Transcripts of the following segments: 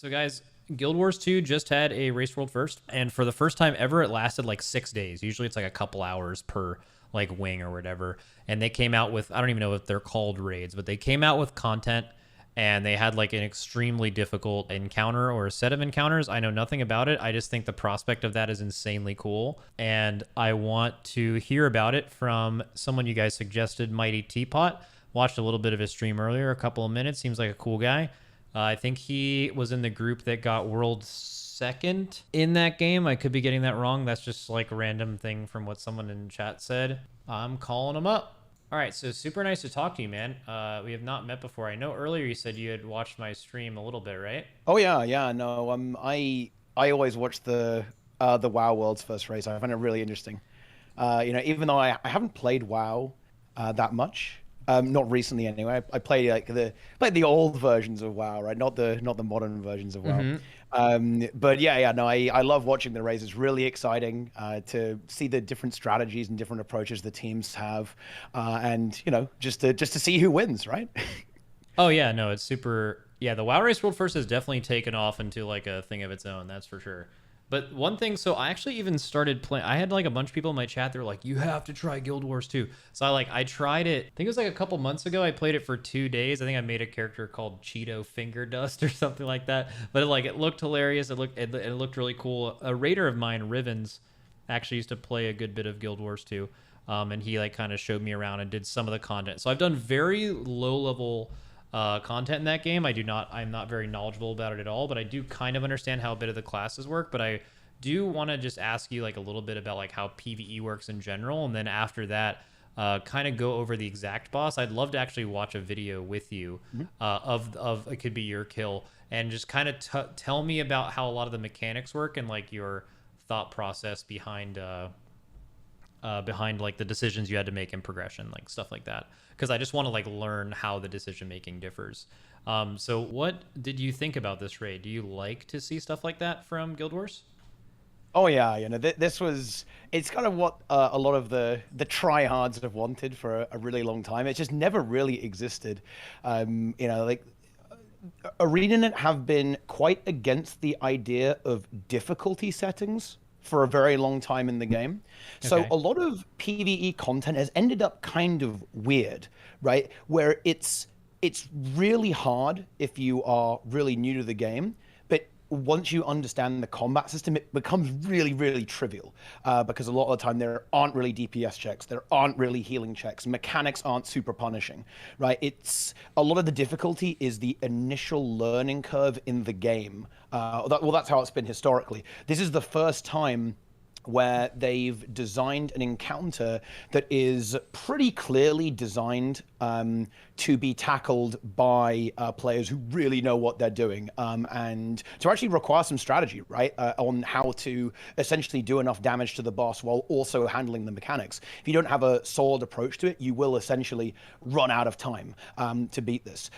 So guys, Guild Wars 2 just had a race world first, and for the first time ever, it lasted like 6 days. Usually it's like a couple hours per like wing or whatever. And they came out with, I don't even know if they're called raids, but they came out with content, and they had like an extremely difficult encounter or a set of encounters. I know nothing about it. I just think the prospect of that is insanely cool. And I want to hear about it from someone you guys suggested, MightyTeapot. Watched a little bit of his stream earlier, a couple of minutes. Seems like a cool guy. I think he was in the group that got world second in that game. I could be getting that wrong. That's just like a random thing from what someone in chat said. I'm calling him up. All right, so super nice to talk to you, man. We have not met before. I know earlier you said you had watched my stream a little bit, right? Oh yeah. No, I always watch the WoW World's first race. I find it really interesting. Even though I haven't played WoW that much, not recently anyway. I play like the old versions of WoW, right? Not the modern versions of WoW. But yeah, no, I love watching the race. It's really exciting to see the different strategies and different approaches the teams have, and just to see who wins, right? Oh yeah, no, it's super. Yeah, the WoW Race World First has definitely taken off into like a thing of its own. That's for sure. But one thing, so I actually even started playing. I had like a bunch of people in my chat. They were like, "You have to try Guild Wars 2." So I tried it. I think it was like a couple months ago. I played it for 2 days. I think I made a character called Cheeto Finger Dust or something like that. But it looked hilarious. It looked really cool. A raider of mine, Rivens, actually used to play a good bit of Guild Wars 2. And he like kind of showed me around and did some of the content. So I've done very low level content in that game. I'm not very knowledgeable about it at all, but I do kind of understand how a bit of the classes work. But I do want to just ask you like a little bit about like how PvE works in general, and then after that, kind of go over the exact boss. I'd love to actually watch a video with you of it could be your kill, and just kind of tell me about how a lot of the mechanics work and like your thought process behind like the decisions you had to make in progression, like stuff like that, because I just want to like learn how the decision making differs. So what did you think about this raid? Do you like to see stuff like that from Guild Wars? Oh yeah, it's kind of what a lot of the tryhards have wanted for a really long time. It just never really existed. Like ArenaNet have been quite against the idea of difficulty settings for a very long time in the game. So Okay. a lot of PvE content has ended up kind of weird, right? Where it's really hard if you are really new to the game, but once you understand the combat system, it becomes really, really trivial because a lot of the time there aren't really DPS checks, there aren't really healing checks, mechanics aren't super punishing, right? It's a lot of the difficulty is the initial learning curve in the game. That's how it's been historically. This is the first time where they've designed an encounter that is pretty clearly designed to be tackled by players who really know what they're doing, and to actually require some strategy, right, on how to essentially do enough damage to the boss while also handling the mechanics. If you don't have a solid approach to it, you will essentially run out of time to beat this.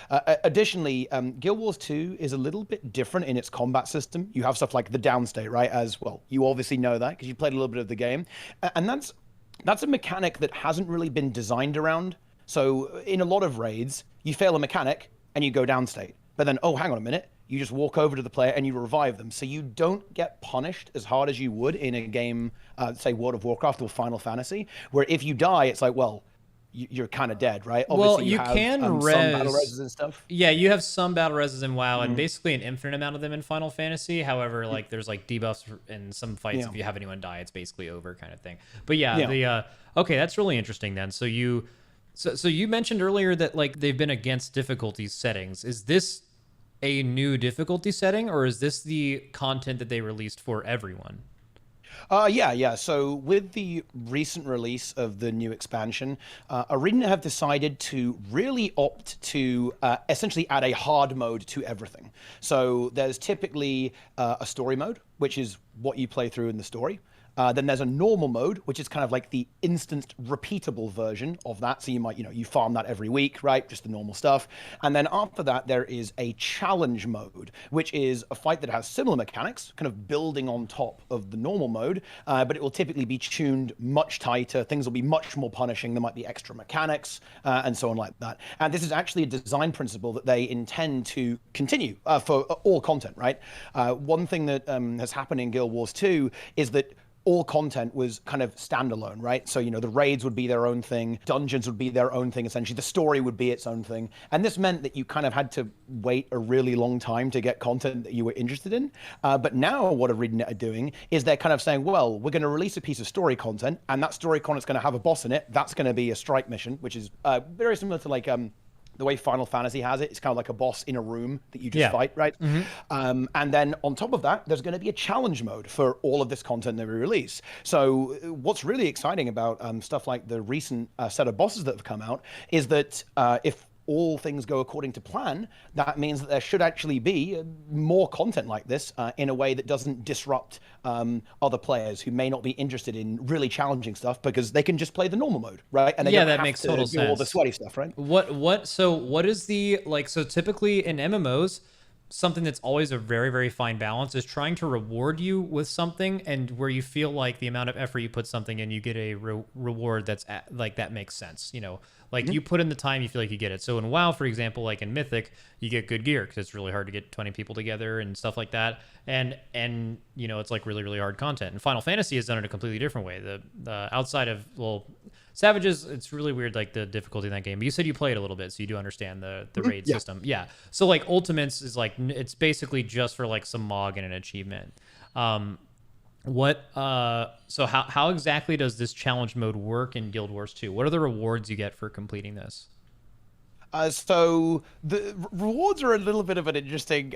Additionally, Guild Wars 2 is a little bit different in its combat system. You have stuff like the downstate, right, as well. You obviously know that because you played a little bit of the game, and that's a mechanic that hasn't really been designed around. So in a lot of raids, you fail a mechanic and you go downstate, but then, oh, hang on a minute, you just walk over to the player and you revive them. So you don't get punished as hard as you would in a game, say World of Warcraft or Final Fantasy, where if you die, it's like, well, you're kind of dead, right? Well, Obviously, you you have can some battle res. reses and stuff. Yeah, you have some battle reses in WoW, and basically an infinite amount of them in Final Fantasy. However, like there's like debuffs in some fights. Yeah. If you have anyone die, it's basically over, kind of thing. But yeah, Yeah. the okay, that's really interesting then. So you mentioned earlier that like they've been against difficulty settings. Is this a new difficulty setting, or is this the content that they released for everyone? Yeah. So with the recent release of the new expansion, Arena have decided to really opt to essentially add a hard mode to everything. So there's typically a story mode, which is what you play through in the story. Then there's a normal mode, which is kind of like the instanced repeatable version of that. So you might, you farm that every week, right? Just the normal stuff. And then after that, there is a challenge mode, which is a fight that has similar mechanics, kind of building on top of the normal mode, but it will typically be tuned much tighter. Things will be much more punishing. There might be extra mechanics and so on like that. And this is actually a design principle that they intend to continue for all content, right? One thing that has happened in Guild Wars 2 is that all content was kind of standalone, right? So, the raids would be their own thing, dungeons would be their own thing, essentially. The story would be its own thing. And this meant that you kind of had to wait a really long time to get content that you were interested in. But now what ArenaNet are doing is they're kind of saying, well, we're going to release a piece of story content, and that story content's going to have a boss in it. That's going to be a strike mission, which is very similar to like the way Final Fantasy has it. It's kind of like a boss in a room that you just fight, right? And then on top of that, there's going to be a challenge mode for all of this content that we release. So what's really exciting about stuff like the recent set of bosses that have come out is that if all things go according to plan, that means that there should actually be more content like this in a way that doesn't disrupt other players who may not be interested in really challenging stuff, because they can just play the normal mode, right? And they don't that have makes to total do sense. all the sweaty stuff, right? So what is the, like, so typically in MMOs, something that's always a very, very fine balance is trying to reward you with something, and where you feel like the amount of effort you put something in, you get a reward that's like, that makes sense. Like you put in the time, you feel like you get it. So in WoW, for example, like in Mythic, you get good gear because it's really hard to get 20 people together and stuff like that. And it's like really, really hard content. And Final Fantasy has done it a completely different way. The outside of, well, Savages, it's really weird, like the difficulty in that game. But you said you played a little bit, so you do understand the raid system. Yeah. So like Ultimates is like, it's basically just for like some MOG and an achievement. So how exactly does this challenge mode work in Guild Wars 2? What are the rewards you get for completing this? So the rewards are a little bit of an interesting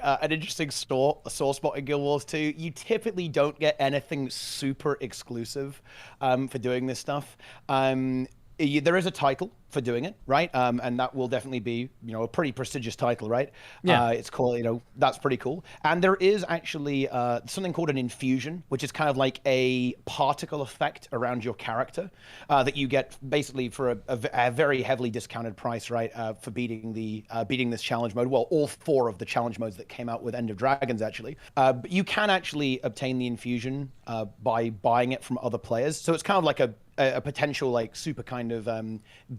sore spot in Guild Wars 2. You typically don't get anything super exclusive for doing this stuff. There is a title for doing it, right? And that will definitely be, a pretty prestigious title, right? Yeah. It's called, that's pretty cool. And there is actually something called an infusion, which is kind of like a particle effect around your character that you get basically for a very heavily discounted price, right? For beating this challenge mode. Well, all 4 of the challenge modes that came out with End of Dragons, actually. But you can actually obtain the infusion by buying it from other players. So it's kind of like a potential like super kind of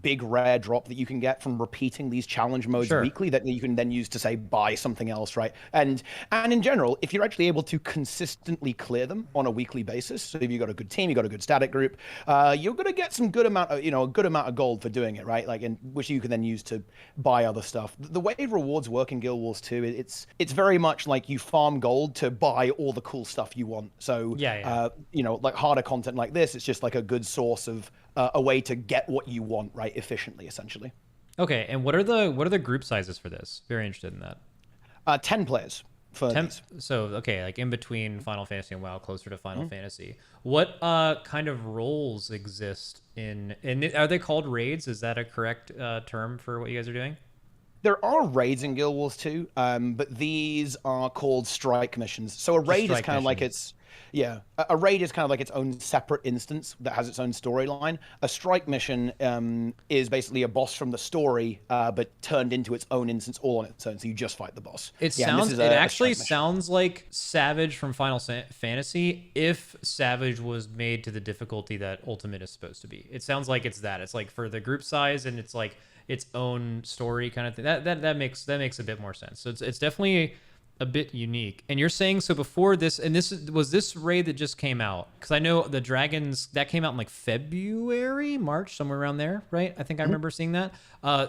big rare drop that you can get from repeating these challenge modes weekly that you can then use to say buy something else, right? And in general, if you're actually able to consistently clear them on a weekly basis, so if you've got a good team, you've got a good static group, you're going to get some good amount of a good amount of gold for doing it, right? Like, and which you can then use to buy other stuff. The way rewards work in Guild Wars 2, it's very much like you farm gold to buy all the cool stuff you want. So like harder content like this, it's just like a good source of a way to get what you want, right, efficiently, essentially. Okay, and what are the group sizes for this? Very interested in that. 10 players for 10. these. So okay, like in between Final Fantasy and WoW, closer to Final Fantasy. What kind of roles exist in are they called raids? Is that a correct term for what you guys are doing? There are raids in Guild Wars 2, but these are called strike missions. So a raid is kind of like a raid is kind of like its own separate instance that has its own storyline. A strike mission is basically a boss from the story, but turned into its own instance all on its own. So you just fight the boss. It actually sounds like Savage from Final Fantasy if Savage was made to the difficulty that Ultimate is supposed to be. It sounds like it's that. It's like for the group size, and it's like its own story kind of thing. That makes a bit more sense. So it's definitely a bit unique. And you're saying, so before this, and was this raid that just came out? Because I know the Dragons, that came out in like February, March, somewhere around there, right? I think I remember seeing that.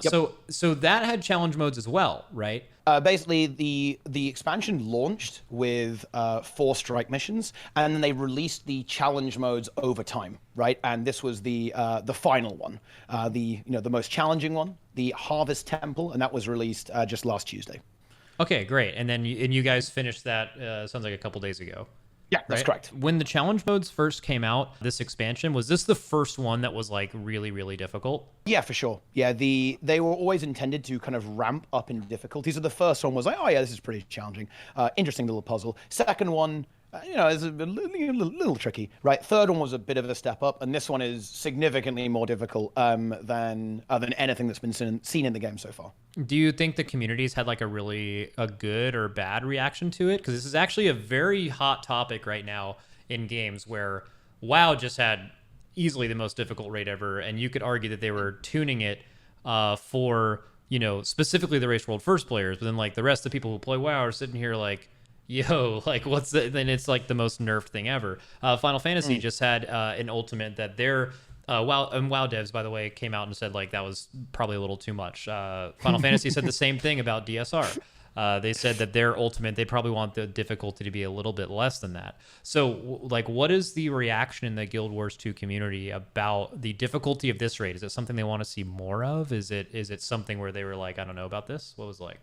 So that had challenge modes as well, right? Basically, the expansion launched with 4 strike missions, and then they released the challenge modes over time, right? And this was the final one, the most challenging one, the Harvest Temple, and that was released just last Tuesday. Okay, great. And then you guys finished that, sounds like a couple days ago. Yeah, that's correct. When the challenge modes first came out, this expansion, was this the first one that was like really, really difficult? Yeah, for sure. Yeah, they were always intended to kind of ramp up in difficulty. So the first one was like, oh yeah, this is pretty challenging. Interesting little puzzle. Second one, it's a little tricky, right? Third one was a bit of a step up, and this one is significantly more difficult than anything that's been seen in the game so far. Do you think the community's had like a good or bad reaction to it? Because this is actually a very hot topic right now in games where WoW just had easily the most difficult raid ever, and you could argue that they were tuning it for specifically the Race World First players, but then like the rest of the people who play WoW are sitting here like, yo, like what's the? Then it's like the most nerfed thing ever. Final Fantasy just had an ultimate that their WoW devs, by the way, came out and said like that was probably a little too much. Final Fantasy said the same thing about DSR. They said that their ultimate, they probably want the difficulty to be a little bit less than that. So, like, what is the reaction in the Guild Wars 2 community about the difficulty of this raid? Is it something they want to see more of? Is it something where they were like, I don't know about this? What was it like?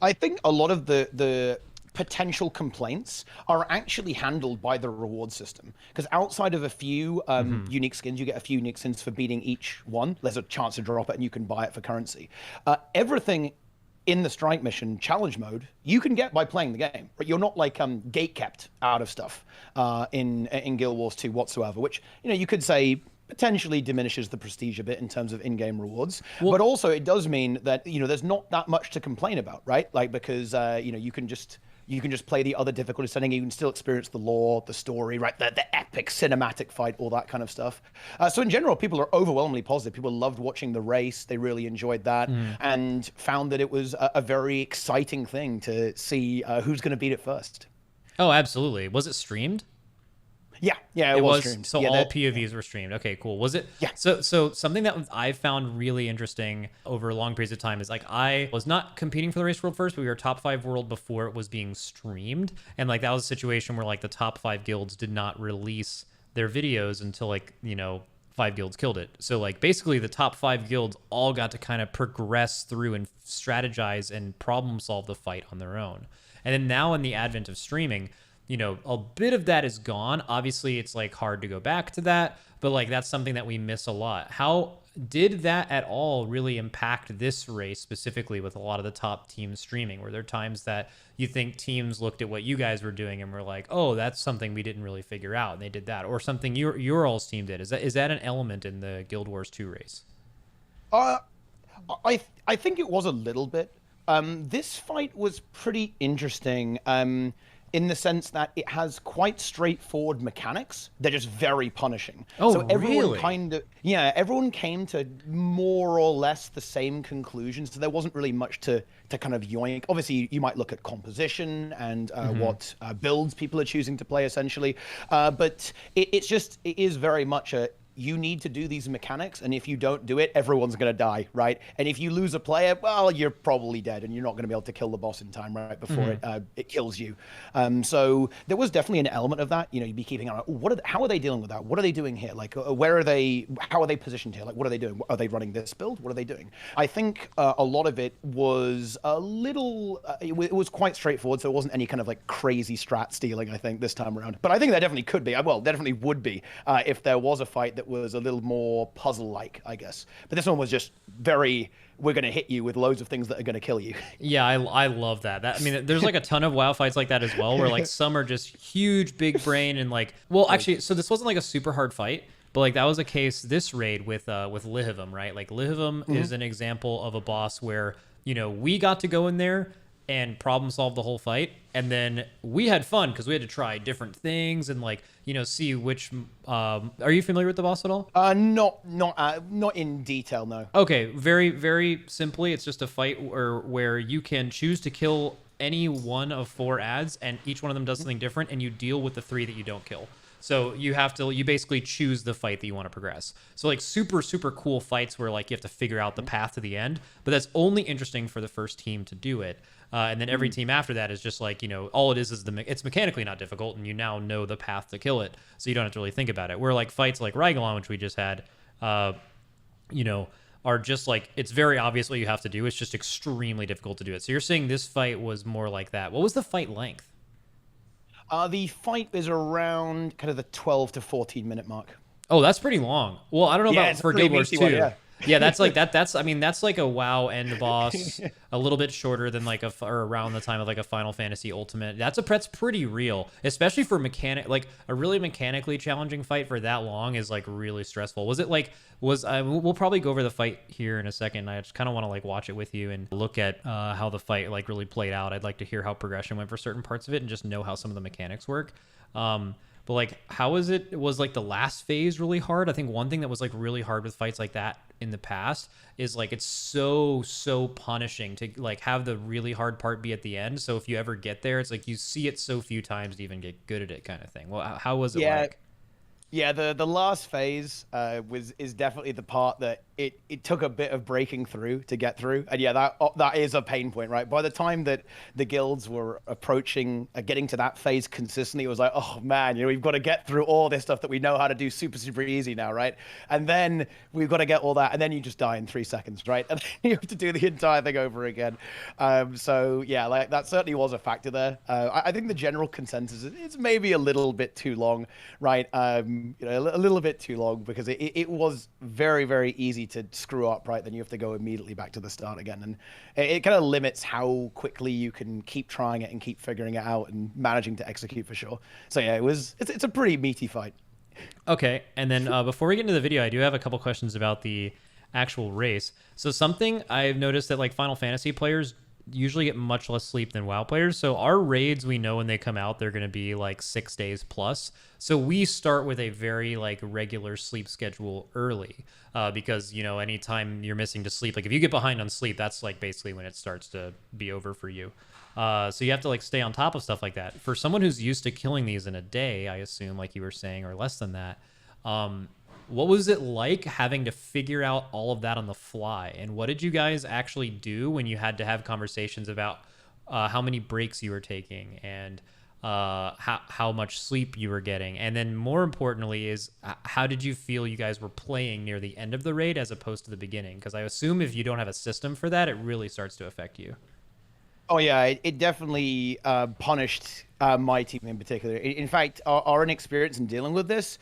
I think a lot of the potential complaints are actually handled by the reward system, because outside of a few unique skins, you get a few unique skins for beating each one. There's a chance to drop it and you can buy it for currency. Everything in the strike mission challenge mode you can get by playing the game, but you're not like gate kept out of stuff in Guild Wars 2 whatsoever, which you could say potentially diminishes the prestige a bit in terms of in-game rewards. Well, but also it does mean that there's not that much to complain about, right? Like, because you can just play the other difficulty setting. You can still experience the lore, the story, right? The epic cinematic fight, all that kind of stuff. So in general, people are overwhelmingly positive. People loved watching the race. They really enjoyed that and found that it was a very exciting thing to see who's going to beat it first. Oh, absolutely. Was it streamed? Yeah, it was streamed. So yeah, all POVs were streamed. Okay, cool. Was it? Yeah. So something that I found really interesting over long periods of time is like I was not competing for the Race World First, but we were top 5 world before it was being streamed, and like that was a situation where like the top 5 guilds did not release their videos until like 5 guilds killed it. So like basically the top 5 guilds all got to kind of progress through and strategize and problem solve the fight on their own. And then now in the advent of streaming, a bit of that is gone. Obviously, it's like hard to go back to that, but like that's something that we miss a lot. How did that at all really impact this race specifically with a lot of the top teams streaming? Were there times that you think teams looked at what you guys were doing and were like, oh, that's something we didn't really figure out, and they did that, or something your all's team did? Is that an element in the Guild Wars 2 race? I think it was a little bit. This fight was pretty interesting. In the sense that it has quite straightforward mechanics. They're just very punishing. Oh, so everyone really? Everyone came to more or less the same conclusions. So there wasn't really much to kind of yoink. Obviously, you might look at composition and what builds people are choosing to play, essentially. But it is very much you need to do these mechanics, and if you don't do it, everyone's going to die, right? And if you lose a player, well, you're probably dead, and you're not going to be able to kill the boss in time, right, before it kills you. So there was definitely an element of that. You'd be keeping an eye on how are they dealing with that? What are they doing here? Like, where are they? How are they positioned here? Like, what are they doing? Are they running this build? What are they doing? I think a lot of it was a little. It was quite straightforward, so it wasn't any kind of like crazy strat stealing, I think, this time around. But I think that definitely could be. Well, definitely would be if there was a fight that was a little more puzzle-like, I guess. But this one was just very, we're going to hit you with loads of things that are going to kill you. Yeah, I love that. I mean, there's like a ton of WoW fights like that as well, where like some are just huge, big brain and like, well, actually, so this wasn't like a super hard fight, but like that was a case this raid with Lihivam, right? Like Lihivam is an example of a boss where, we got to go in there and problem solve the whole fight, and then we had fun because we had to try different things and like see which are you familiar with the boss at all? Not in detail, no. Okay, very very simply, it's just a fight where you can choose to kill any one of 4 ads, and each one of them does something different, and you deal with the 3 that you don't kill. So you basically choose the fight that you want to progress. So like super, super cool fights where like you have to figure out the path to the end, but that's only interesting for the first team to do it. And then every team after that is just like, all it is it's mechanically not difficult, and you now know the path to kill it. So you don't have to really think about it. Where like fights like Rygalon, which we just had, are just like, it's very obvious what you have to do. It's just extremely difficult to do it. So you're saying this fight was more like that. What was the fight length? The fight is around kind of the 12 to 14 minute mark. Oh, that's pretty long. Well, I don't know about for Guild Wars 2. Yeah, that's like that. That's I mean that's like a WoW end boss, a little bit shorter than like or around the time of like a Final Fantasy Ultimate. That's pretty real, especially for mechanic like a really mechanically challenging fight for that long is like really stressful. Was it like was we'll probably go over the fight here in a second. I just kind of want to like watch it with you and look at how the fight like really played out. I'd like to hear how progression went for certain parts of it and just know how some of the mechanics work. But like, how is it? Was like the last phase really hard? I think one thing that was like really hard with fights like that in the past is like it's so punishing to like have the really hard part be at the end. So if you ever get there, it's like you see it so few times to even get good at it, kind of thing. Well, how was it Yeah, like? yeah, the last phase is definitely the part that it took a bit of breaking through to get through, and yeah, that is a pain point, right? By the time that the guilds were approaching getting to that phase consistently, it was like, oh man, we've got to get through all this stuff that we know how to do super easy now, right? And then we've got to get all that, and then you just die in 3 seconds, right? And then you have to do the entire thing over again. So yeah, like that certainly was a factor there. I think the general consensus is it's maybe a little bit too long, right? A little bit too long because it was very easy to screw up, right? Then you have to go immediately back to the start again, and it kind of limits how quickly you can keep trying it and keep figuring it out and managing to execute for sure. So yeah, it's a pretty meaty fight. Okay, and then before we get into the video, I do have a couple questions about the actual race. So something I've noticed that like Final Fantasy players usually get much less sleep than WoW players. So our raids, we know when they come out, they're going to be like 6 days plus. So we start with a very like regular sleep schedule early because, anytime you're missing to sleep, like if you get behind on sleep, that's like basically when it starts to be over for you. So you have to like stay on top of stuff like that. For someone who's used to killing these in a day, I assume, like you were saying, or less than that, what was it like having to figure out all of that on the fly? And what did you guys actually do when you had to have conversations about how many breaks you were taking and how much sleep you were getting? And then more importantly is how did you feel you guys were playing near the end of the raid as opposed to the beginning? Because I assume if you don't have a system for that, it really starts to affect you. Oh yeah, it definitely punished my team in particular. In fact, our inexperience in dealing with this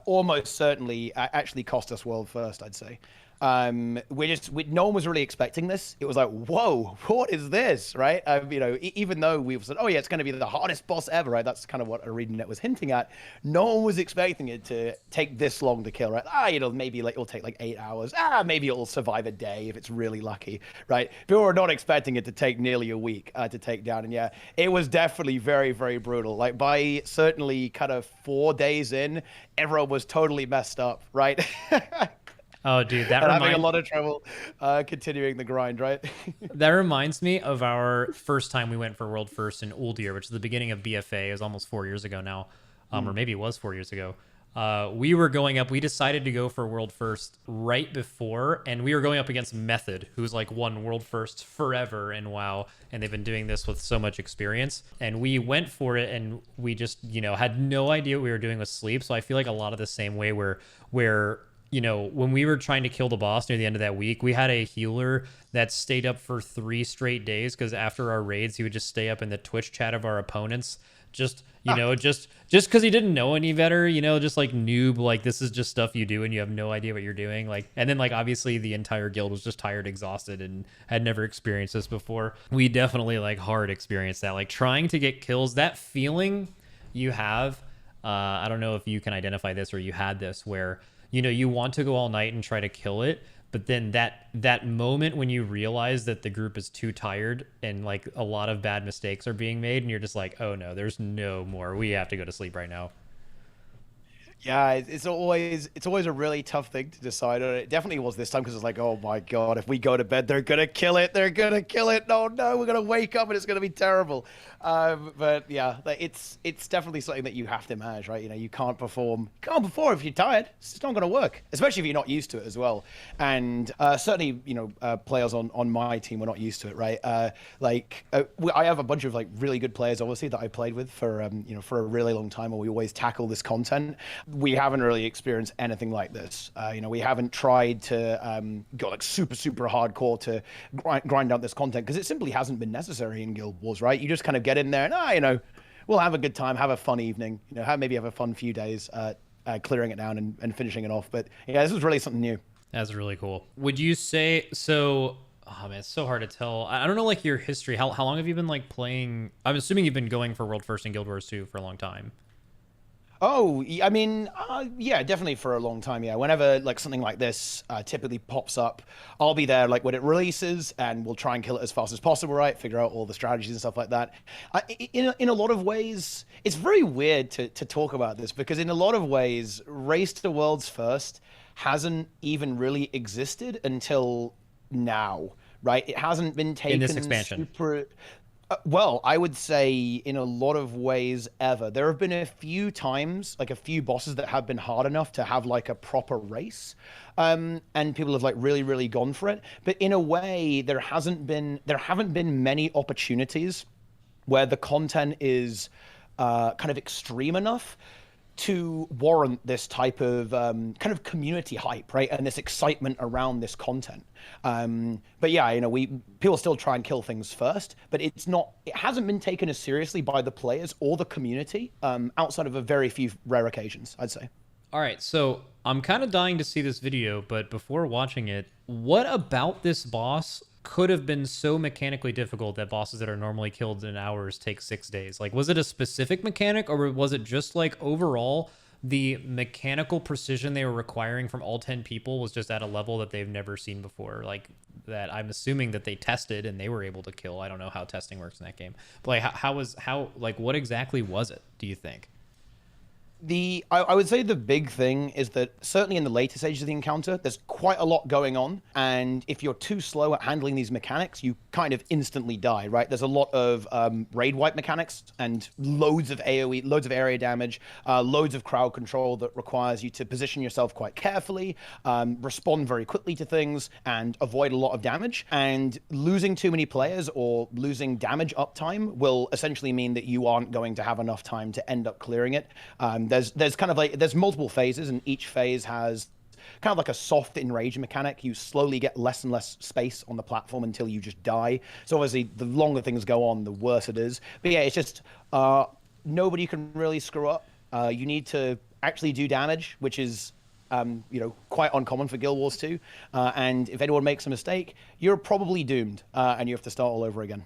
almost certainly actually cost us world first, I'd say. No one was really expecting this. It was like, whoa, what is this, right? Even though we've said, oh yeah, it's going to be the hardest boss ever, right? That's kind of what ArenaNet was hinting at. No one was expecting it to take this long to kill, right? Maybe like it'll take like 8 hours. Maybe it'll survive a day if it's really lucky, right? People were not expecting it to take nearly a week to take down, and yeah, it was definitely very brutal. Like by certainly kind of 4 days in, everyone was totally messed up, right? Oh, dude, that And having a lot of trouble continuing the grind, right? that reminds me of our first time we went for World First in Uldir, which is the beginning of BFA. It was almost 4 years ago now, or maybe it was 4 years ago. We were going up. We decided to go for World First right before, and we were going up against Method, who's like won World First forever in WoW, and they've been doing this with so much experience. And we went for it, and we just had no idea what we were doing with sleep. So I feel like a lot of the same way where when we were trying to kill the boss near the end of that week, we had a healer that stayed up for 3 straight days because after our raids, he would just stay up in the Twitch chat of our opponents. Just because he didn't know any better, just like noob, like this is just stuff you do and you have no idea what you're doing. Like, and then like obviously the entire guild was just tired, exhausted, and had never experienced this before. We definitely like hard experienced that, like trying to get kills, that feeling you have. I don't know if you can identify this or you had this where you want to go all night and try to kill it, but then that moment when you realize that the group is too tired and like a lot of bad mistakes are being made and you're just like, oh no, there's no more. We have to go to sleep right now. Yeah, it's always a really tough thing to decide on. It definitely was this time because it's like, oh my God, if we go to bed, they're gonna kill it. They're gonna kill it. No, we're gonna wake up and it's gonna be terrible. But yeah, it's definitely something that you have to manage, right? You can't perform if you're tired. It's just not gonna work, especially if you're not used to it as well. And certainly, players on my team were not used to it, right? I have a bunch of like really good players, obviously, that I played with for for a really long time, and we always tackle this content. We haven't really experienced anything like this. We haven't tried to go like super hardcore to grind out this content because it simply hasn't been necessary in Guild Wars, right? You just kind of get in there and we'll have a good time, have a fun evening, maybe have a fun few days clearing it down and finishing it off. But yeah, this was really something new. That's really cool. Would you say so? Oh man, it's so hard to tell. I don't know, like your history. How long have you been like playing? I'm assuming you've been going for World First and Guild Wars 2 for a long time. Oh, I mean, yeah, definitely for a long time. Yeah, whenever like something like this typically pops up, I'll be there like when it releases, and we'll try and kill it as fast as possible. Right, figure out all the strategies and stuff like that. In a lot of ways, it's very weird to talk about this because in a lot of ways, Race to the World's First hasn't even really existed until now. Right, it hasn't been In this taken expansion? super. Well, I would say in a lot of ways ever. There have been a few times, like a few bosses that have been hard enough to have like a proper race. And people have like really, really gone for it. But in a way, there haven't been many opportunities where the content is kind of extreme enough to warrant this type of kind of community hype, right? And this excitement around this content. But yeah, you know, people still try and kill things first, but it hasn't been taken as seriously by the players or the community outside of a very few rare occasions, I'd say. All right, so I'm kind of dying to see this video, but before watching it, what about this boss could have been so mechanically difficult that bosses that are normally killed in hours take 6 days? Like, was it a specific mechanic, or was it just like overall the mechanical precision they were requiring from all 10 people was just at a level that they've never seen before? Like, that I'm assuming that they tested and they were able to kill. I don't know how testing works in that game, but like, what exactly was it, do you think? I would say the big thing is that certainly in the later stages of the encounter, there's quite a lot going on, and if you're too slow at handling these mechanics, you kind of instantly die, right? There's a lot of raid wipe mechanics and loads of AoE, loads of area damage, loads of crowd control that requires you to position yourself quite carefully, respond very quickly to things, and avoid a lot of damage. And losing too many players or losing damage uptime will essentially mean that you aren't going to have enough time to end up clearing it. There's kind of like there's multiple phases, and each phase has kind of like a soft enrage mechanic. You slowly get less and less space on the platform until you just die. So obviously, the longer things go on, the worse it is. But yeah, it's just nobody can really screw up. You need to actually do damage, which is quite uncommon for Guild Wars 2. And if anyone makes a mistake, you're probably doomed, and you have to start all over again.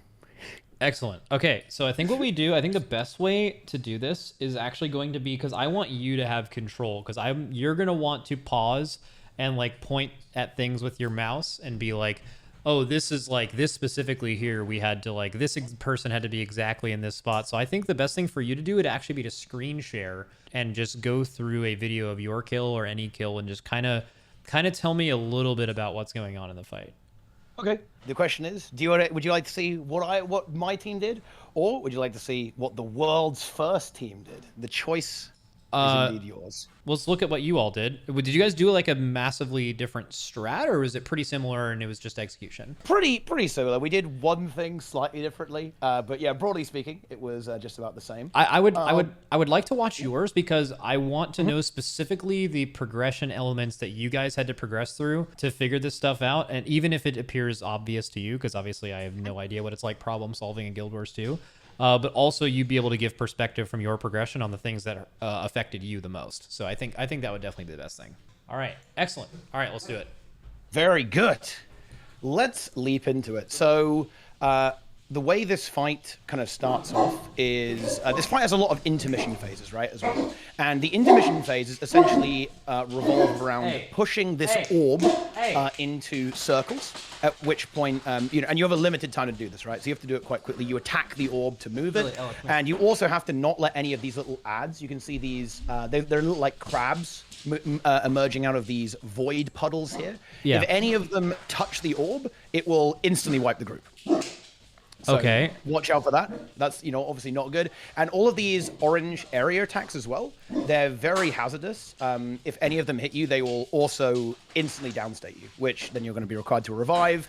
Excellent. Okay, so I think what we do, I think the best way to do this is actually going to be, because I want you to have control, because you're going to want to pause and like point at things with your mouse and be like, oh, this is like this specifically here. We had to like, person had to be exactly in this spot. So I think the best thing for you to do would actually be to screen share and just go through a video of your kill or any kill and just kind of tell me a little bit about what's going on in the fight. Okay. The question is, would you like to see what my team did, or would you like to see what the world's first team did? The choice is indeed yours. Let's look at what you all did. Did you guys do like a massively different strat, or was it pretty similar and it was just execution? Pretty similar. We did one thing slightly differently, but yeah, broadly speaking, it was just about the same. I would like to watch yours, because I want to know specifically the progression elements that you guys had to progress through to figure this stuff out. And even if it appears obvious to you, because obviously I have no idea what it's like problem solving in Guild Wars 2. But also you'd be able to give perspective from your progression on the things that affected you the most. So I think that would definitely be the best thing. All right, excellent. All right, let's do it. Very good. Let's leap into it. So the way this fight kind of starts off is this fight has a lot of intermission phases, right, as well. And the intermission phases essentially revolve around pushing this orb into circles, at which point, and you have a limited time to do this, right? So you have to do it quite quickly. You attack the orb to move it, and you also have to not let any of these little ads, you can see these, they're little like crabs emerging out of these void puddles here. Yeah. If any of them touch the orb, it will instantly wipe the group. So okay. Watch out for that. That's, obviously not good. And all of these orange area attacks as well, they're very hazardous. If any of them hit you, they will also instantly downstate you, which then you're going to be required to revive.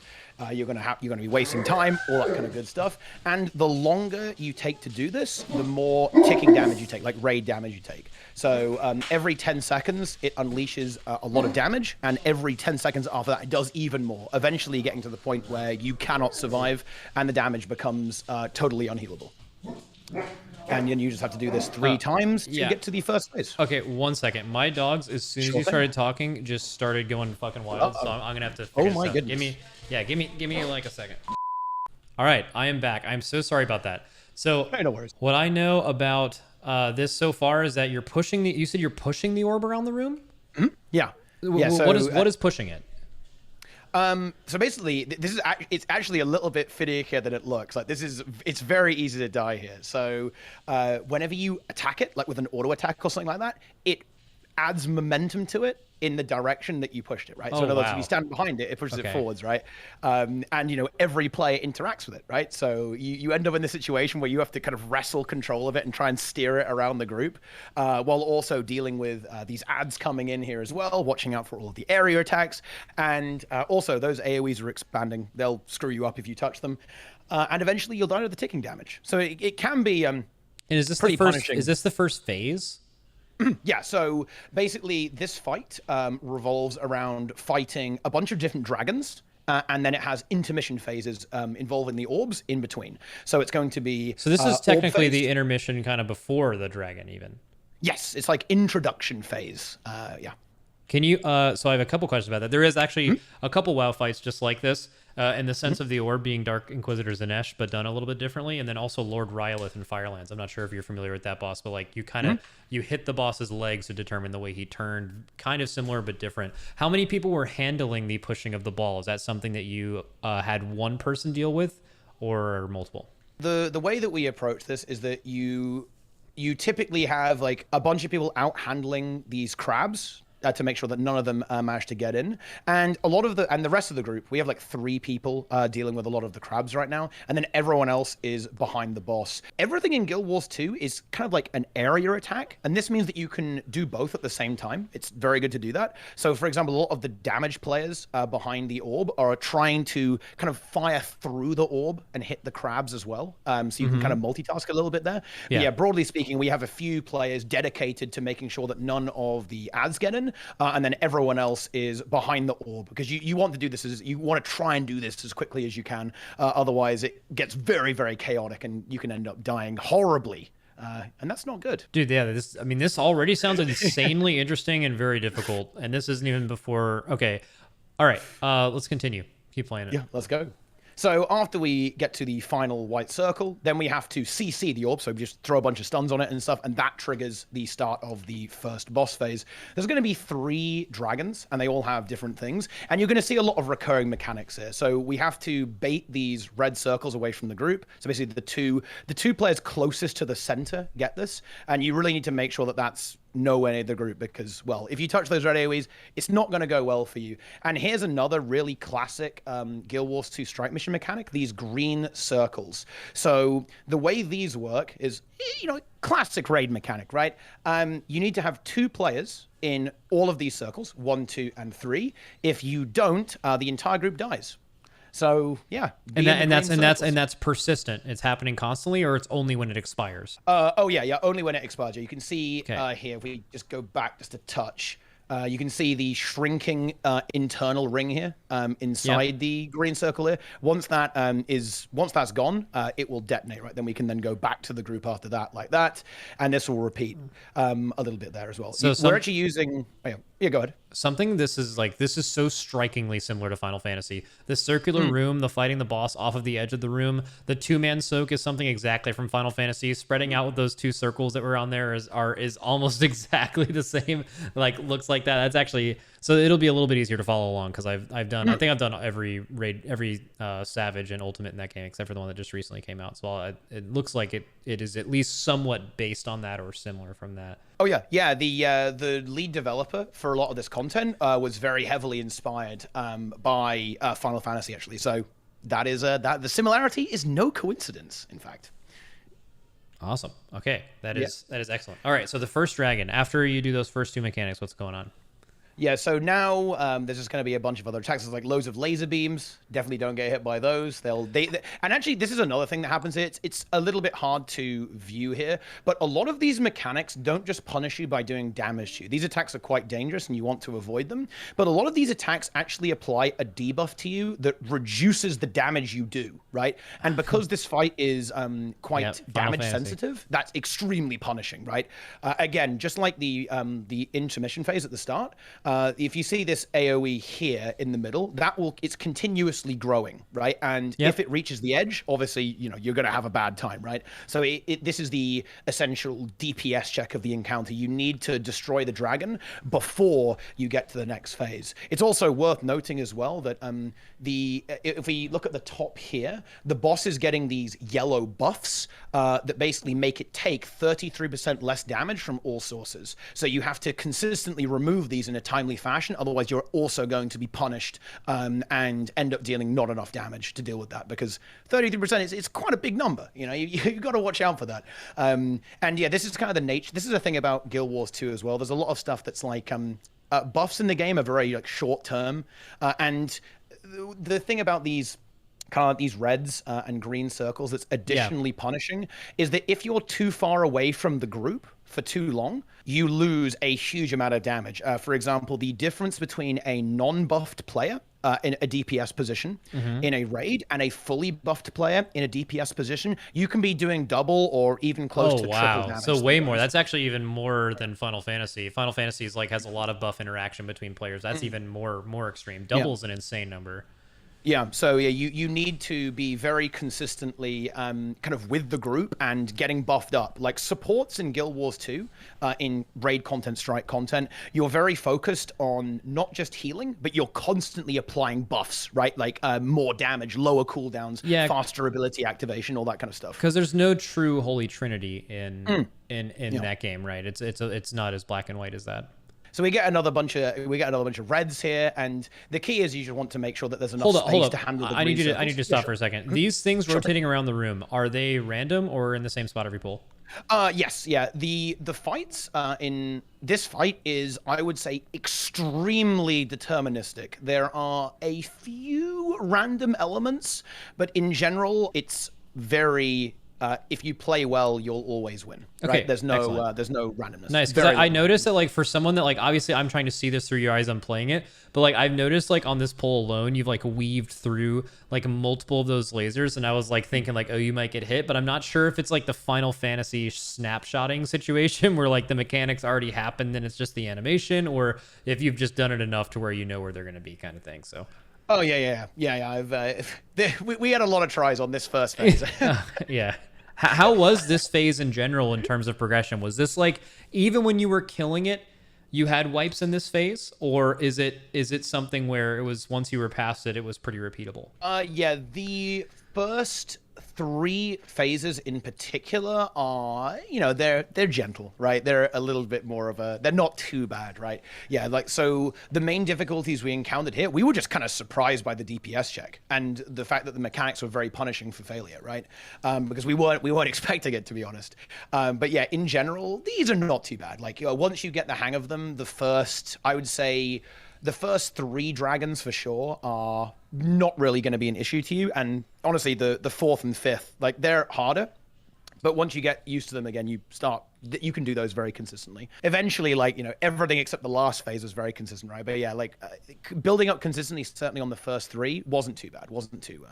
You're going to be wasting time, all that kind of good stuff. And the longer you take to do this, the more ticking damage you take, like raid damage you take. So every 10 seconds, it unleashes a lot of damage, and every 10 seconds after that, it does even more, eventually getting to the point where you cannot survive, and the damage becomes totally unhealable. and then you just have to do this 3 times to yeah. get to the first phase. Okay, 1 second. My dogs, as soon as you started talking, just started going fucking wild. So I'm gonna have to figure this out. Goodness. Give me like a second. All right, I am back. I'm so sorry about that. So No worries. what I know about this so far is that you're pushing the. You said you're pushing the orb around the room. Yeah. What is pushing it? So basically, it's actually a little bit finicker than it looks. Like it's very easy to die here. So whenever you attack it, like with an auto attack or something like that, it adds momentum to it in the direction that you pushed it, right? So in other words, if you stand behind it, it pushes it forwards, right? And every player interacts with it, right? So you end up in this situation where you have to kind of wrestle control of it and try and steer it around the group, while also dealing with these ads coming in here as well, watching out for all of the area attacks, and also those AoEs are expanding. They'll screw you up if you touch them, and eventually you'll die to the ticking damage. So it can be And is this pretty the first? punishing. Is this the first phase? Yeah, so basically this fight revolves around fighting a bunch of different dragons, and then it has intermission phases involving the orbs in between. So it's going to be... So this is technically the intermission kind of before the dragon even. Yes, it's like introduction phase, yeah. Can you, so I have a couple questions about that. There is actually a couple WoW fights just like this, in the sense of the orb being Dark Inquisitor Zanesh, but done a little bit differently. And then also Lord Rylith in Firelands. I'm not sure if you're familiar with that boss, but like you kind of, you hit the boss's legs to determine the way he turned, kind of similar, but different. How many people were handling the pushing of the ball? Is that something that you had one person deal with or multiple? The way that we approach this is that you typically have like a bunch of people out handling these crabs, to make sure that none of them manage to get in, and the rest of the group, we have like 3 people dealing with a lot of the crabs right now, and then everyone else is behind the boss. Everything in Guild Wars 2 is kind of like an area attack, and this means that you can do both at the same time. It's very good to do that. So for example, a lot of the damage players behind the orb are trying to kind of fire through the orb and hit the crabs as well, so you can kind of multitask a little bit there. But yeah, broadly speaking, we have a few players dedicated to making sure that none of the ads get in, and then everyone else is behind the orb, because you want to do this you want to try and do this as quickly as you can. Otherwise, it gets very, very chaotic, and you can end up dying horribly. And that's not good. Dude, yeah, this already sounds insanely interesting and very difficult. And this isn't even before. Okay. All right. Let's continue. Keep playing it. Yeah, let's go. So after we get to the final white circle, then we have to CC the orb. So we just throw a bunch of stuns on it and stuff, and that triggers the start of the first boss phase. There's going to be 3 dragons, and they all have different things. And you're going to see a lot of recurring mechanics here. So we have to bait these red circles away from the group. So basically the two players closest to the center get this. And you really need to make sure that that's nowhere near the group, because, well, if you touch those red AoEs, it's not going to go well for you. And here's another really classic Guild Wars 2 strike mission mechanic, these green circles. So the way these work is, classic raid mechanic, right? You need to have 2 players in all of these circles, 1, 2, and 3. If you don't, the entire group dies. So yeah, and that's persistent. It's happening constantly, or it's only when it expires. Only when it expires. You can see here, if we just go back just a touch, you can see the shrinking internal ring here inside the green circle here. Once that's gone, it will detonate, right? Then we can then go back to the group after that, like that, and this will repeat a little bit there as well. So we're actually using. Yeah, go ahead. This is so strikingly similar to Final Fantasy. The circular room, the fighting the boss off of the edge of the room, the 2-man soak is something exactly from Final Fantasy. Spreading out with those 2 circles that were on there is almost exactly the same. Like, looks like that. That's actually, so it'll be a little bit easier to follow along, because I've done I think I've done every raid, every Savage and Ultimate in that game except for the one that just recently came out. So it looks like it is at least somewhat based on that or similar from that. Oh yeah. The lead developer for a lot of this content was very heavily inspired by Final Fantasy, actually. So that is the similarity is no coincidence, in fact. Awesome. Okay, that is excellent. All right, so the first dragon. After you do those first 2 mechanics, what's going on? Yeah, so now there's just going to be a bunch of other attacks. There's like loads of laser beams. Definitely don't get hit by those. And actually, this is another thing that happens here. It's a little bit hard to view here, but a lot of these mechanics don't just punish you by doing damage to you. These attacks are quite dangerous, and you want to avoid them. But a lot of these attacks actually apply a debuff to you that reduces the damage you do, right? And because this fight is quite damage sensitive, that's extremely punishing, right? Again, just like the intermission phase at the start. If you see this AoE here in the middle, it's continuously growing, right? And if it reaches the edge, obviously, you're going to have a bad time, right? So this is the essential DPS check of the encounter. You need to destroy the dragon before you get to the next phase. It's also worth noting as well that if we look at the top here, the boss is getting these yellow buffs that basically make it take 33% less damage from all sources. So you have to consistently remove these in a timely fashion, otherwise you're also going to be punished and end up dealing not enough damage to deal with that, because 33% it's quite a big number. You've got to watch out for that. And yeah, this is kind of the nature. This is a thing about Guild Wars 2 as well. There's a lot of stuff that's like buffs in the game are very like short term, and the thing about these kind of these reds and green circles that's additionally punishing is that if you're too far away from the group for too long, you lose a huge amount of damage. For example, the difference between a non-buffed player in a DPS position in a raid and a fully buffed player in a DPS position, you can be doing double or even close to triple damage. So way more. That's actually even more than Final Fantasy. Final Fantasy is like has a lot of buff interaction between players. That's even more extreme. Double's an insane number. Yeah, so yeah, you need to be very consistently kind of with the group and getting buffed up. Like supports in Guild Wars 2, in raid content, strike content, you're very focused on not just healing, but you're constantly applying buffs, right? Like more damage, lower cooldowns, faster ability activation, all that kind of stuff. Because there's no true holy trinity in that game, right? It's not as black and white as that. So we get another bunch of reds here, and the key is you should want to make sure that there's enough space to handle the green circles. I need to stop for a second. These things rotating around the room, are they random or in the same spot every pool? Yes, yeah. The fights in this fight is, I would say, extremely deterministic. There are a few random elements, but in general, it's very if you play well, you'll always win. Right? Okay, there's no randomness. Nice, because I noticed that like for someone that like obviously I'm trying to see this through your eyes, I'm playing it, but like I've noticed like on this pole alone, you've like weaved through like multiple of those lasers, and I was like thinking like, oh, you might get hit, but I'm not sure if it's like the Final Fantasy snapshotting situation where like the mechanics already happened and it's just the animation, or if you've just done it enough to where you know where they're gonna be, kind of thing. So. Oh yeah. We had a lot of tries on this first phase. Yeah. How was this phase in general in terms of progression? Was this like even when you were killing it, you had wipes in this phase, or is it something where it was once you were past it, it was pretty repeatable? Yeah, the first 3 phases in particular are, they're gentle, right? They're a little bit more of they're not too bad, right? Yeah, like, so the main difficulties we encountered here, we were just kind of surprised by the DPS check and the fact that the mechanics were very punishing for failure, right? Because we weren't expecting it, to be honest. But yeah, in general, these are not too bad. Like, once you get the hang of them, I would say the first 3 dragons for sure are not really going to be an issue to you, and honestly the 4th and 5th, like, they're harder, but once you get used to them again, you can do those very consistently. Eventually, like, everything except the last phase was very consistent, right? But yeah, like building up consistently, certainly on the first 3, wasn't too bad, wasn't too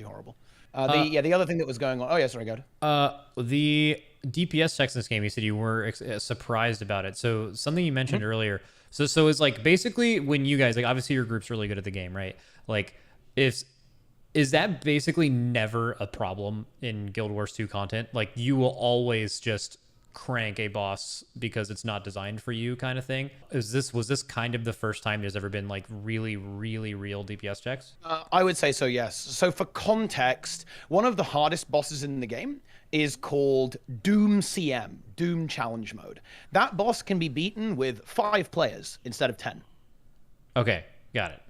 horrible. The other thing that was going on, oh yeah, sorry, go ahead. The DPS checks in this game, you said you were surprised about it. So something you mentioned earlier, so it's like basically when you guys, like, obviously your group's really good at the game, right? Like, is that basically never a problem in Guild Wars 2 content? Like, you will always just crank a boss because it's not designed for you, kind of thing? Was this kind of the first time there's ever been like really, really real DPS checks? I would say so, yes. So for context, one of the hardest bosses in the game is called Doom CM, Doom Challenge Mode. That boss can be beaten with 5 players instead of 10. Okay, got it.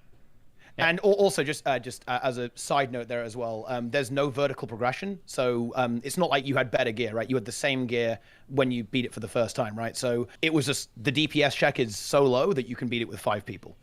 And also, just as a side note there as well, there's no vertical progression. So it's not like you had better gear, right? You had the same gear when you beat it for the first time, right? So it was just the DPS check is so low that you can beat it with 5 people.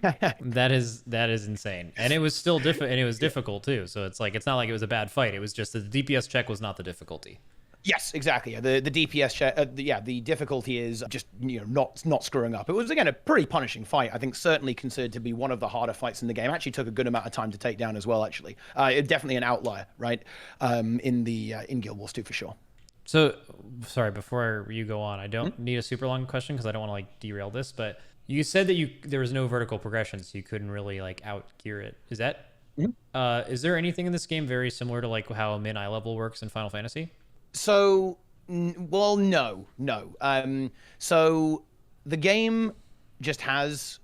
That is insane, and it was still and it was difficult too. So it's like it's not like it was a bad fight. It was just that the DPS check was not the difficulty. Yes, exactly. The DPS check, the difficulty is just not screwing up. It was again a pretty punishing fight. I think certainly considered to be one of the harder fights in the game. Actually took a good amount of time to take down as well. Actually, definitely an outlier, right? In Guild Wars 2 for sure. So sorry, before you go on, I don't need a super long question because I don't want to like derail this. But you said that there was no vertical progression, so you couldn't really like out gear it. Is that? Is there anything in this game very similar to like how min eye level works in Final Fantasy? So, well, no. So the game just has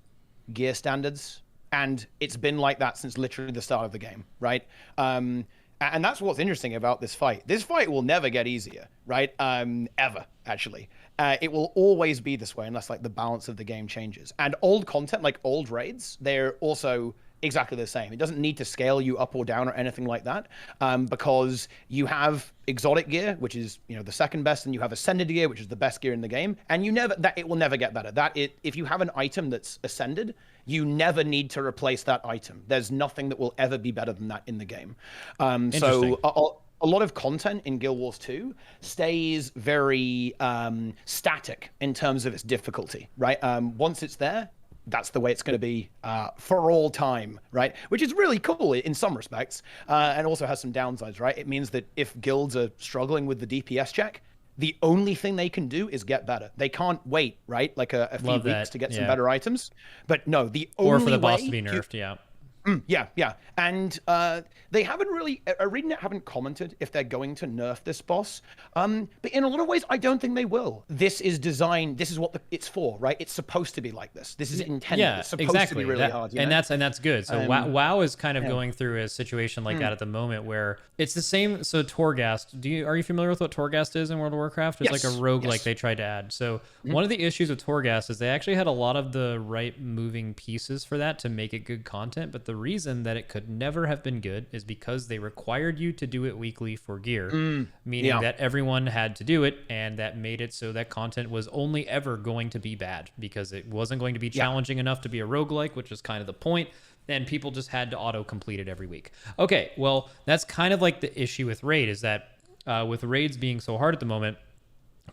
gear standards, and it's been like that since literally the start of the game, right? And that's what's interesting about this fight. This fight will never get easier, right? Ever, actually. It will always be this way unless like the balance of the game changes. And old content, like old raids, they're also exactly the same. It doesn't need to scale you up or down or anything like that, because you have exotic gear, which is the second best, and you have ascended gear, which is the best gear in the game. And it will never get better. If you have an item that's ascended, you never need to replace that item. There's nothing that will ever be better than that in the game. So a lot of content in Guild Wars 2 stays very static in terms of its difficulty, right? Once it's there, that's the way it's going to be for all time, right? Which is really cool in some respects, and also has some downsides, right? It means that if guilds are struggling with the DPS check, the only thing they can do is get better. They can't wait, right? Like a few weeks to get some better items. But no, the only way... Or for the boss to be nerfed, yeah. Yeah. And they haven't really, ArenaNet haven't commented if they're going to nerf this boss. But in a lot of ways, I don't think they will. This is designed, this is what it's for, right? It's supposed to be like this. This is intended. Yeah, it's supposed to be really hard. And that's good. So WoW is kind of going through a situation like that at the moment where it's the same. So Torghast, are you familiar with what Torghast is in World of Warcraft? It's like a rogue like they tried to add. So one of the issues with Torghast is they actually had a lot of the right moving pieces for that to make it good content, but the reason that it could never have been good is because they required you to do it weekly for gear, meaning that everyone had to do it, and that made it so that content was only ever going to be bad because it wasn't going to be challenging enough to be a roguelike, which is kind of the point, and people just had to auto-complete it every week. Okay, well, that's kind of like the issue with Raid, is that with raids being so hard at the moment,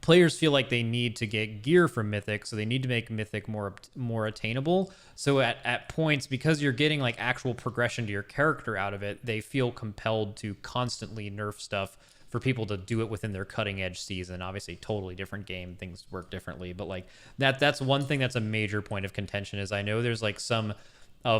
players feel like they need to get gear from Mythic, so they need to make Mythic more attainable. So at points, because you're getting like actual progression to your character out of it, they feel compelled to constantly nerf stuff for people to do it within their cutting edge season. Obviously, totally different game, things work differently, but like that's one thing that's a major point of contention. Is I know there's like some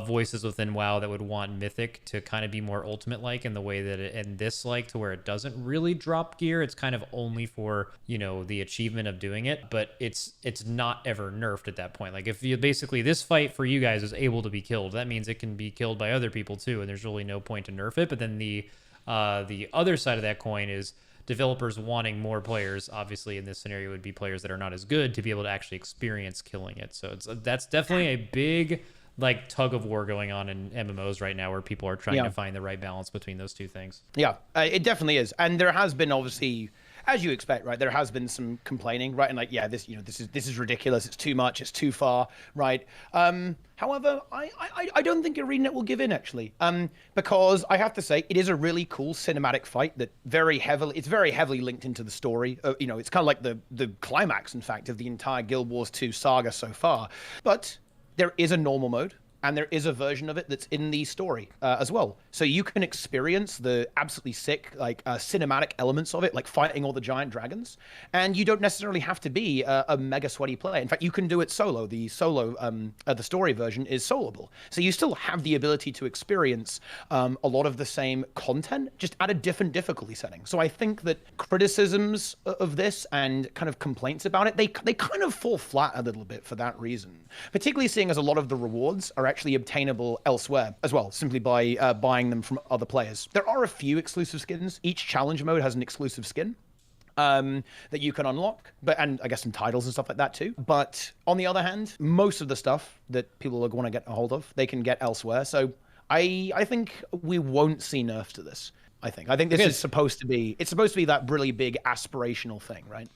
voices within WoW that would want Mythic to kind of be more Ultimate-like in the way that in this like to where it doesn't really drop gear. It's kind of only for the achievement of doing it, but it's not ever nerfed at that point. Like if you basically this fight for you guys is able to be killed, that means it can be killed by other people too, and there's really no point to nerf it. But then the other side of that coin is developers wanting more players. Obviously, in this scenario, would be players that are not as good to be able to actually experience killing it. So that's definitely a big like tug of war going on in MMOs right now, where people are trying to find the right balance between those two things. Yeah, it definitely is, and there has been obviously, as you expect, right? There has been some complaining, right? And like, this is ridiculous. It's too much. It's too far, right? However, I don't think ArenaNet will give in actually, because I have to say it is a really cool cinematic fight that it's very heavily linked into the story. It's kind of like the climax, in fact, of the entire Guild Wars 2 saga so far, but there is a normal mode, and there is a version of it that's in the story as well. So you can experience the absolutely sick, like cinematic elements of it, like fighting all the giant dragons. And you don't necessarily have to be a mega sweaty player. In fact, you can do it solo. The story version is soloable. So you still have the ability to experience a lot of the same content, just at a different difficulty setting. So I think that criticisms of this and kind of complaints about it, they kind of fall flat a little bit for that reason. Particularly seeing as a lot of the rewards are actually obtainable elsewhere as well, simply by buying them from other players. There are a few exclusive skins. Each challenge mode has an exclusive skin. that you can unlock, and I guess some titles and stuff like that too. But on the other hand, most of the stuff that people are going to get a hold of, they can get elsewhere. So I think we won't see nerf to this. I think this is supposed to be that really big aspirational thing, right?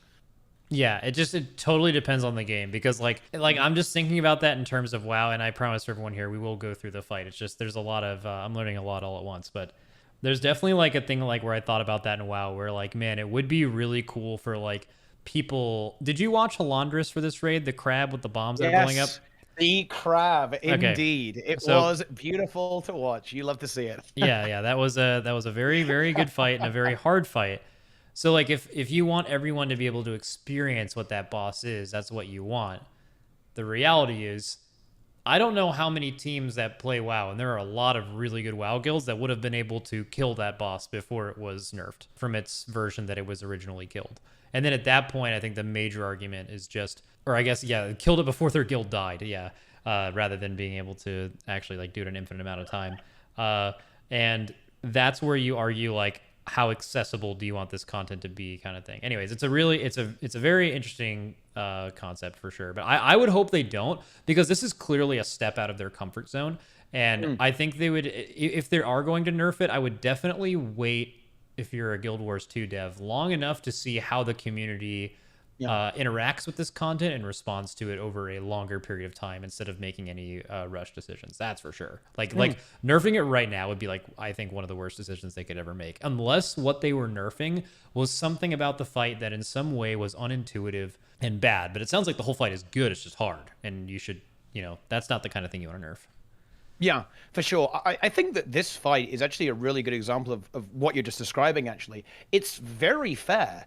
Yeah, it totally depends on the game, because like I'm just thinking about that in terms of WoW, and I promise everyone here we will go through the fight. It's just there's a lot of I'm learning a lot all at once, but there's definitely like a thing like where I thought about that in WoW, where like, man, it would be really cool for like people. Did you watch Halandris for this raid, the crab with the bombs that are blowing up? The crab, indeed. Okay. It was beautiful to watch. You love to see it. Yeah, that was a very, very good fight and a very hard fight. So like if you want everyone to be able to experience what that boss is, that's what you want. The reality is, I don't know how many teams that play WoW, and there are a lot of really good WoW guilds that would have been able to kill that boss before it was nerfed from its version that it was originally killed. And then at that point, I think the major argument is just, or I guess, yeah, killed it before their guild died, yeah, rather than being able to actually like do it an infinite amount of time. And that's where you argue like, how accessible do you want this content to be, kind of thing. Anyways, it's a very interesting concept for sure. But I would hope they don't, because this is clearly a step out of their comfort zone. And I think they would, if they are going to nerf it, I would definitely wait, if you're a Guild Wars 2 dev, long enough to see how the community interacts with this content and responds to it over a longer period of time, instead of making any rush decisions. That's for sure. Like nerfing it right now would be like, I think, one of the worst decisions they could ever make, unless what they were nerfing was something about the fight that in some way was unintuitive and bad. But it sounds like the whole fight is good. It's just hard, and you should, that's not the kind of thing you want to nerf. Yeah, for sure. I think that this fight is actually a really good example of what you're just describing, actually. It's very fair.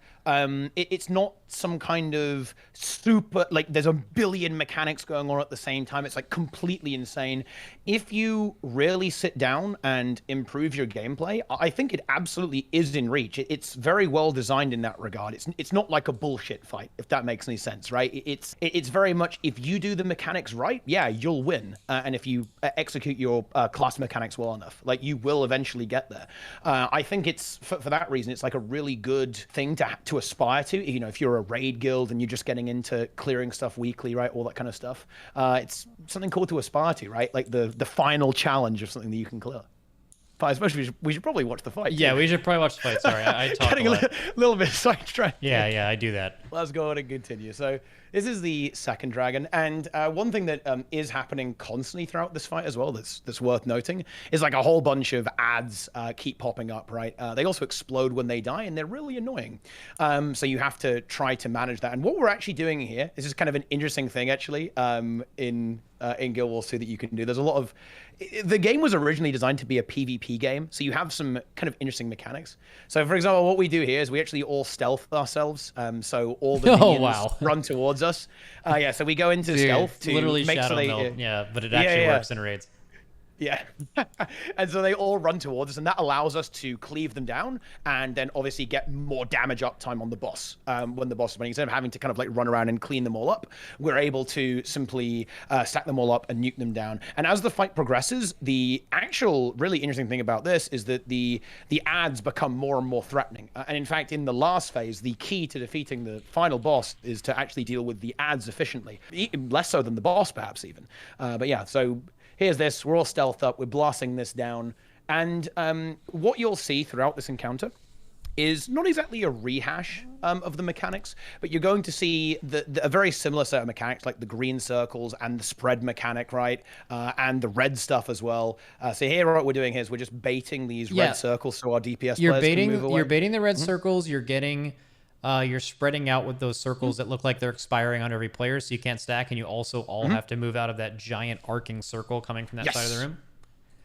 It's not some kind of super, like, there's a billion mechanics going on at the same time. It's like completely insane. If you really sit down and improve your gameplay, I think it absolutely is in reach. It's very well designed in that regard. It's not like a bullshit fight, if that makes any sense, right? It's very much, if you do the mechanics right, yeah, you'll win. And if you execute your class mechanics well enough, like, you will eventually get there. I think it's, for that reason, it's like a really good thing to aspire to. If you're a raid guild and you're just getting into clearing stuff weekly, right, all that kind of stuff, it's something cool to aspire to, right? Like the final challenge of something that you can clear. But especially, we should probably watch the fight. Yeah, we should probably watch the fight. Sorry, I talked getting a little bit sidetracked. Yeah, I do that. Let's go on and continue. So this is the second dragon, and one thing that is happening constantly throughout this fight as well, that's worth noting, is like a whole bunch of ads keep popping up, right? They also explode when they die, and they're really annoying. So you have to try to manage that. And what we're actually doing here, this is kind of an interesting thing, actually, in Guild Wars 2 that you can do. There's a lot of, the game was originally designed to be a PvP game, so you have some kind of interesting mechanics. So, for example, what we do here is we actually all stealth ourselves. So all the minions run towards us. Yeah, so we go into stealth to literally make shadow sure they melt. Yeah, but it actually works in raids. Yeah. And so they all run towards us, and that allows us to cleave them down and then obviously get more damage uptime on the boss when the boss is running. Instead of having to kind of like run around and clean them all up, we're able to simply stack them all up and nuke them down. And as the fight progresses, the actual really interesting thing about this is that the ads become more and more threatening. And in fact, in the last phase, the key to defeating the final boss is to actually deal with the ads efficiently. Less so than the boss, perhaps, even. But yeah, so here's this. We're all stealthed up. We're blasting this down. And what you'll see throughout this encounter is not exactly a rehash of the mechanics, but you're going to see a very similar set of mechanics, like the green circles and the spread mechanic, right? And the red stuff as well. So here, what we're doing here is we're just baiting these red circles so our DPS players can move away. You're baiting the red circles. You're getting... you're spreading out with those circles that look like they're expiring on every player, so you can't stack, and you also all have to move out of that giant arcing circle coming from that side of the room.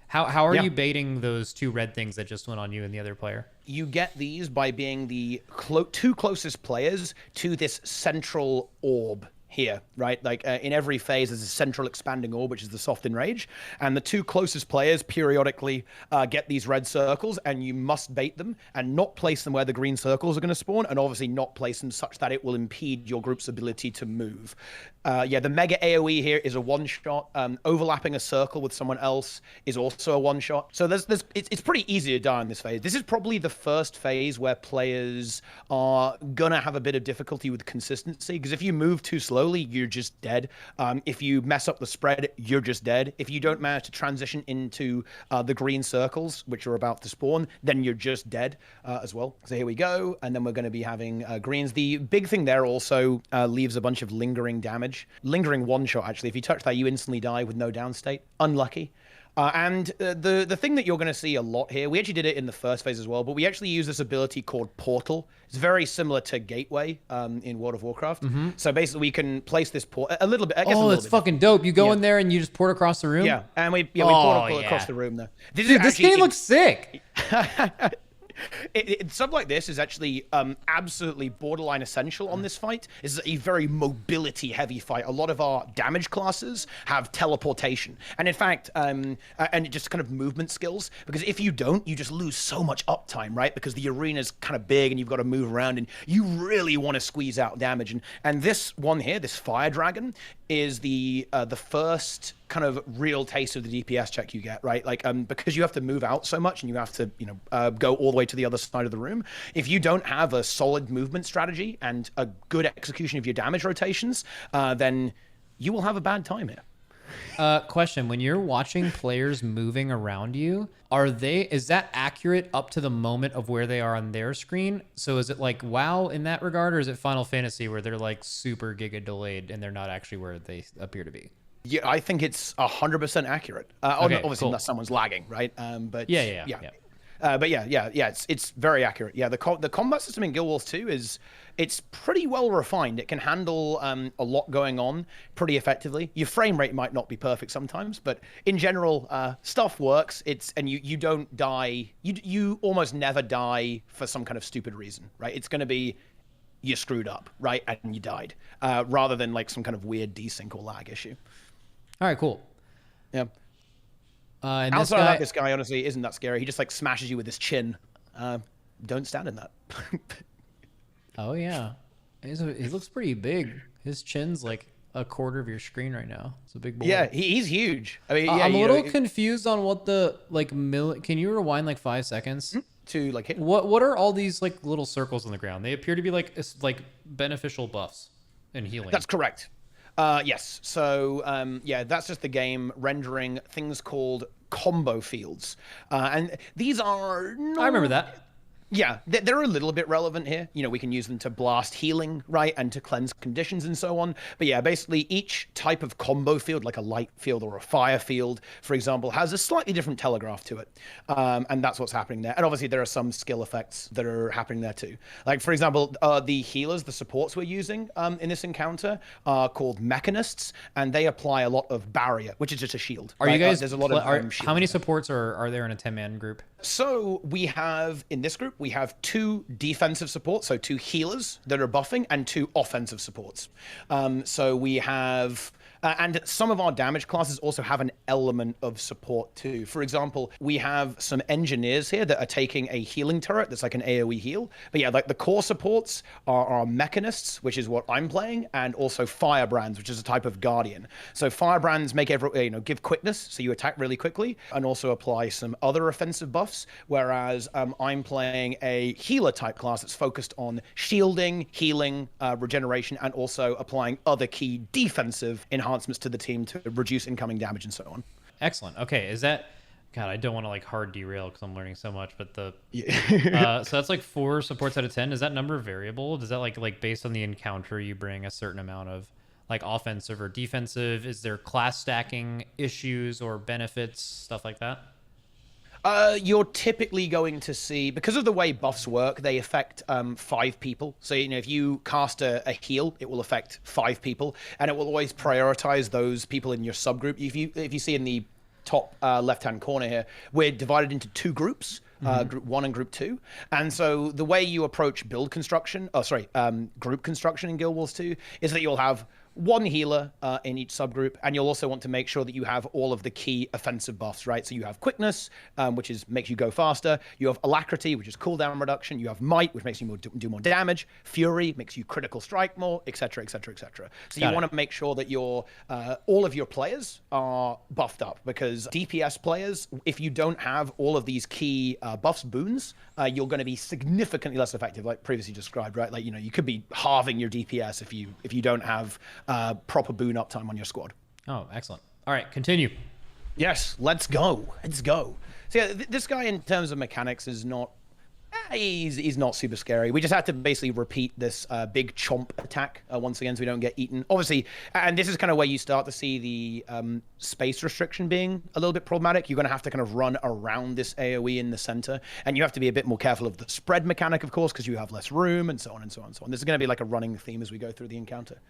How are you baiting those two red things that just went on you and the other player? You get these by being the two closest players to this central orb here, right? Like in every phase, there's a central expanding orb, which is the soft enrage, and the two closest players periodically get these red circles, and you must bait them and not place them where the green circles are going to spawn, and obviously not place them such that it will impede your group's ability to move. Yeah, the mega AoE here is a one-shot. Overlapping a circle with someone else is also a one-shot. So it's pretty easy to die in this phase. This is probably the first phase where players are gonna have a bit of difficulty with consistency, because if you move too slowly, you're just dead. If you mess up the spread, you're just dead. If you don't manage to transition into the green circles, which are about to spawn, then you're just dead as well. So here we go, and then we're going to be having greens. The big thing there also leaves a bunch of lingering damage. Lingering one shot, actually. If you touch that, you instantly die with no down state. Unlucky. And the thing that you're going to see a lot here, we actually did it in the first phase as well, but we actually use this ability called Portal. It's very similar to Gateway in World of Warcraft. So basically, we can place this port a little bit. I guess Oh, it's fucking dope. You go in there and you just port across the room? Yeah, and we port across the room there. Dude, this game looks sick. Stuff like this is actually absolutely borderline essential on this fight. This is a very mobility heavy fight. A lot of our damage classes have teleportation, and in fact and just kind of movement skills, because if you don't, you just lose so much uptime, right? Because the arena's kind of big and you've got to move around, and you really want to squeeze out damage. And this one here, this fire dragon, is the first kind of real taste of the DPS check you get, right? Like, because you have to move out so much and you have to, go all the way to the other side of the room. If you don't have a solid movement strategy and a good execution of your damage rotations, then you will have a bad time here. Question: when you're watching players moving around you, is that accurate up to the moment of where they are on their screen? So is it like WoW in that regard, or is it Final Fantasy where they're like super giga delayed and they're not actually where they appear to be? Yeah, I think it's 100% accurate. Okay, obviously, cool. unless someone's lagging, right? But Yeah. But it's very accurate. Yeah, the combat system in Guild Wars 2 it's pretty well refined. It can handle a lot going on pretty effectively. Your frame rate might not be perfect sometimes, but in general, stuff works. And you don't die. You almost never die for some kind of stupid reason, right? It's going to be you screwed up, right, and you died, rather than like some kind of weird desync or lag issue. All right, cool. Yeah. And Outside of that, this guy honestly isn't that scary. He just like smashes you with his chin. Don't stand in that. Oh yeah, he looks pretty big. His chin's like a quarter of your screen right now. It's a big boy. Yeah, he's huge. I mean, yeah, I'm a little confused on what the like Can you rewind like 5 seconds to like hit? What are all these like little circles on the ground? They appear to be like beneficial buffs and healing. That's correct. Yes. So, that's just the game rendering things called combo fields. And these are... I remember that. Yeah, they're a little bit relevant here. We can use them to blast healing, right, and to cleanse conditions and so on. But yeah, basically each type of combo field, like a light field or a fire field, for example, has a slightly different telegraph to it. And that's what's happening there. And obviously there are some skill effects that are happening there too. Like, for example, the healers, the supports we're using in this encounter are called mechanists, and they apply a lot of barrier, which is just a shield. Are you guys... there's a lot of how many supports are there in a 10-man group? So we have, in this group, we have 2 defensive supports, so 2 healers that are buffing, and 2 offensive supports. So we have... and some of our damage classes also have an element of support too. For example, we have some engineers here that are taking a healing turret that's like an AoE heal. But yeah, like the core supports are mechanists, which is what I'm playing, and also firebrands, which is a type of guardian. So firebrands make give quickness, so you attack really quickly, and also apply some other offensive buffs. Whereas I'm playing a healer type class that's focused on shielding, healing, regeneration, and also applying other key defensive enhancements to the team to reduce incoming damage and so on. Excellent. Okay, is that... God, I don't want to like hard derail because I'm learning so much, but so that's like 4 supports out of 10. Is that number variable? Does that like based on the encounter you bring a certain amount of like offensive or defensive? Is there class stacking issues or benefits, stuff like that? You're typically going to see, because of the way buffs work, they affect 5 people. So, if you cast a heal, it will affect 5 people, and it will always prioritize those people in your subgroup. If you see in the top left-hand corner here, we're divided into 2 groups. Group 1 and Group 2. And so the way you approach group construction in Guild Wars 2 is that you'll have one healer in each subgroup, and you'll also want to make sure that you have all of the key offensive buffs, right? So you have quickness, which makes you go faster. You have alacrity, which is cooldown reduction. You have might, which makes you do more damage. Fury makes you critical strike more, etc., etc., etc. So you want to make sure that your all of your players are buffed up, because DPS players, if you don't have all of these key buffs, boons, you're going to be significantly less effective, like previously described, right? Like, you could be halving your DPS if you don't have proper boon uptime on your squad. Oh, excellent. All right, continue. Yes, let's go. Let's go. So yeah, this guy in terms of mechanics is not, he's not super scary. We just have to basically repeat this big chomp attack once again so we don't get eaten. Obviously, and this is kind of where you start to see the space restriction being a little bit problematic. You're going to have to kind of run around this AoE in the center, and you have to be a bit more careful of the spread mechanic, of course, because you have less room and so on and so on and so on. This is going to be like a running theme as we go through the encounter.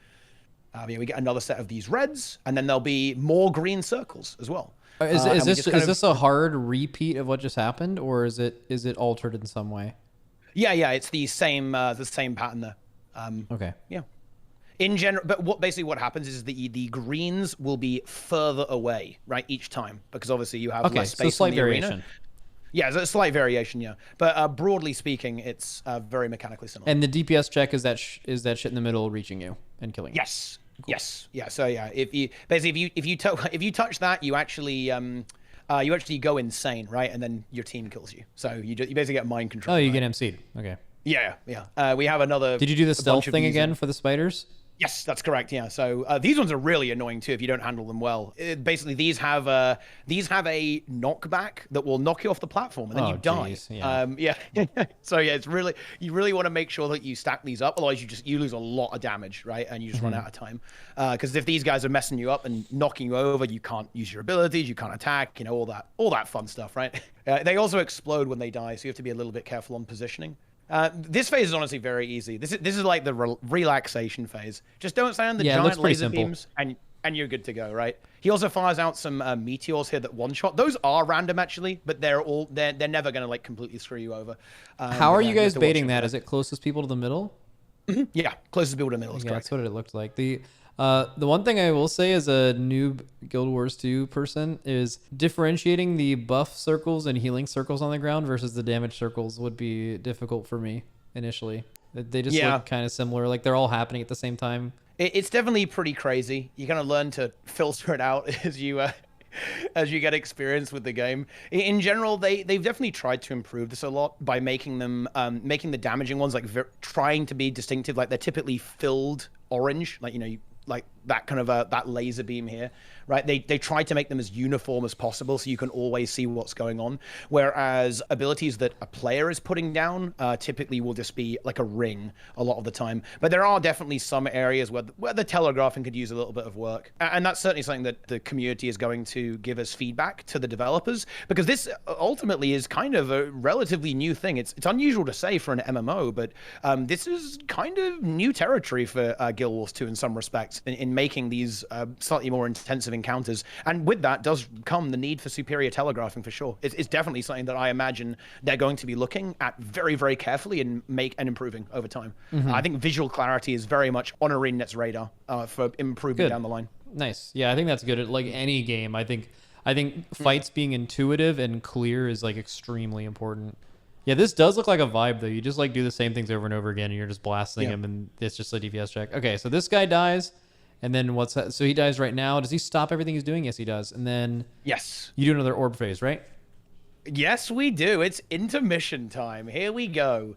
Yeah, we get another set of these reds, and then there'll be more green circles as well. Is this a hard repeat of what just happened, or is it altered in some way? Yeah, it's the same pattern there. Okay. Yeah. In general, but basically what happens is the greens will be further away, right, each time, because obviously you have less space slight in the variation. arena. Yeah, there's a slight variation, yeah. But broadly speaking, it's very mechanically similar. And the DPS check is that shit in the middle reaching you and killing you. Yes. Cool. Yes. Yeah. So yeah, if you touch that, you actually go insane, right? And then your team kills you. So you basically get mind control. Oh, you right? get MC'd. Okay. Yeah. We have another. Did you do the stealth thing again for the spiders? Yes, that's correct. Yeah. So these ones are really annoying too if you don't handle them well. Basically, these have a knockback that will knock you off the platform and then you die. Geez. Yeah. So yeah, you really want to make sure that you stack these up. Otherwise, you lose a lot of damage, right? And you just run out of time. Because if these guys are messing you up and knocking you over, you can't use your abilities, you can't attack, all that fun stuff, right? They also explode when they die, so you have to be a little bit careful on positioning. This phase is honestly very easy. This is like the relaxation phase. Just don't stand the giant laser beams, and you're good to go, right? He also fires out some meteors here that one shot. Those are random actually, but they're never gonna like completely screw you over. How are you guys baiting that? Is it closest people to the middle? Mm-hmm. Yeah, closest people to the middle is correct. That's what it looked like. The one thing I will say as a noob Guild Wars 2 person is differentiating the buff circles and healing circles on the ground versus the damage circles would be difficult for me initially. They just look kind of similar, like they're all happening at the same time. It's definitely pretty crazy. You kind of learn to filter it out as you get experience with the game. In general, they've definitely tried to improve this a lot by making them making the damaging ones like trying to be distinctive. Like they're typically filled orange, like like that kind of that laser beam here, right? They try to make them as uniform as possible so you can always see what's going on. Whereas abilities that a player is putting down typically will just be like a ring a lot of the time. But there are definitely some areas where the telegraphing could use a little bit of work. And that's certainly something that the community is going to give us feedback to the developers, because this ultimately is kind of a relatively new thing. It's unusual to say for an MMO, but this is kind of new territory for Guild Wars 2 in some respects in making these slightly more intensive encounters. And with that does come the need for superior telegraphing for sure. It's definitely something that I imagine they're going to be looking at very, very carefully and improving over time. I think visual clarity is very much on ArenaNet's radar for improvement down the line. Nice. Yeah, I think that's good. Like any game, I think fights being intuitive and clear is like extremely important. Yeah, this does look like a vibe though. You just like do the same things over and over again and you're just blasting him and it's just a DPS check. Okay, so this guy dies. And then what's that? So he dies right now. Does he stop everything he's doing? Yes, he does. And then yes, you do another orb phase, right? Yes, we do. It's intermission time. Here we go.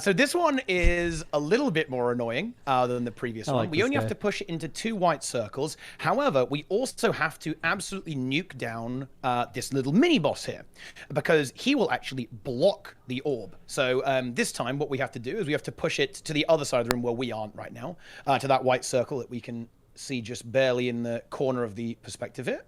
So this one is a little bit more annoying than the previous one. We only have to push it into 2 white circles. However, we also have to absolutely nuke down this little mini boss here, because he will actually block the orb. So this time what we have to do is we have to push it to the other side of the room where we aren't right now, to that white circle that we can see just barely in the corner of the perspective here.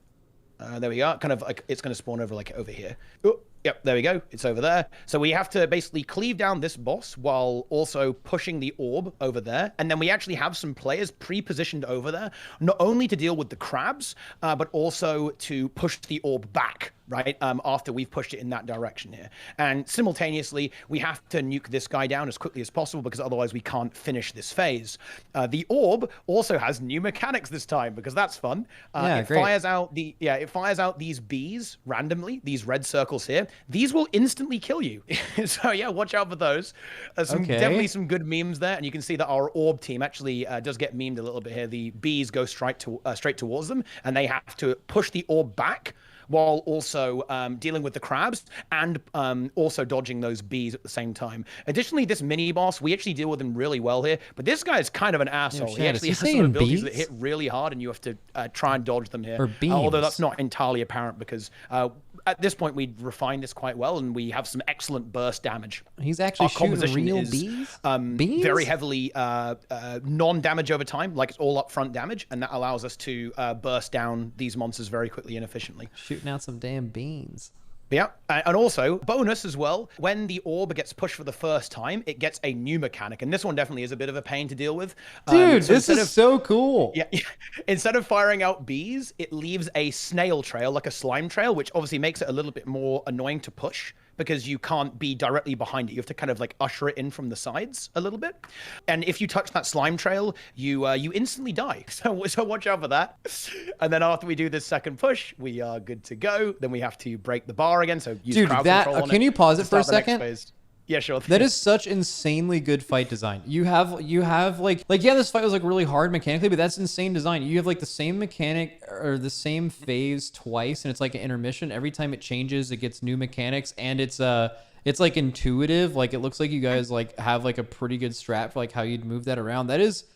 There we are. Kind of like it's going to spawn over like over here. Oh, Yep, there we go. It's over there. So we have to basically cleave down this boss while also pushing the orb over there. And then we actually have some players pre-positioned over there, not only to deal with the crabs, but also to push the orb back, right? After we've pushed it in that direction here. And simultaneously, we have to nuke this guy down as quickly as possible because otherwise we can't finish this phase. The orb also has new mechanics this time because that's fun. Yeah, it great. it fires out these bees randomly, these red circles here. These will instantly kill you. So yeah, watch out for those. Definitely some good memes there. And you can see that our orb team actually does get memed a little bit here. The bees go straight towards them and they have to push the orb back while also dealing with the crabs and also dodging those bees at the same time. Additionally, this mini boss, we actually deal with him really well here, but this guy is kind of an asshole. He actually has some abilities that hit really hard and you have to try and dodge them here. Although that's not entirely apparent because at this point we'd refined this quite well and we have some excellent burst damage. He's actually shooting real bees? Bees? Very heavily non-damage over time, like it's all upfront damage, and that allows us to burst down these monsters very quickly and efficiently. Shooting out some damn beans. Yeah, and also, bonus as well, when the orb gets pushed for the first time, it gets a new mechanic, and this one definitely is a bit of a pain to deal with. Dude, this is so cool. Yeah, instead of firing out bees, it leaves a snail trail, like a slime trail, which obviously makes it a little bit more annoying to push because you can't be directly behind it. You have to kind of like usher it in from the sides a little bit. And if you touch that slime trail, you instantly die. So watch out for that. And then after we do this second push, we are good to go. Then we have to break the bar again. So use crowd control on it. Can you pause it for a second? Yeah, sure. That is such insanely good fight design. You have like yeah, this fight was like really hard mechanically, but that's insane design. You have like the same mechanic or the same phase twice, and it's like an intermission. Every time it changes, it gets new mechanics, and it's like intuitive. Like it looks like you guys like have like a pretty good strat for like how you'd move that around. That is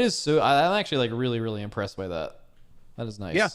so. I'm actually like really impressed by that. That is nice. Yeah.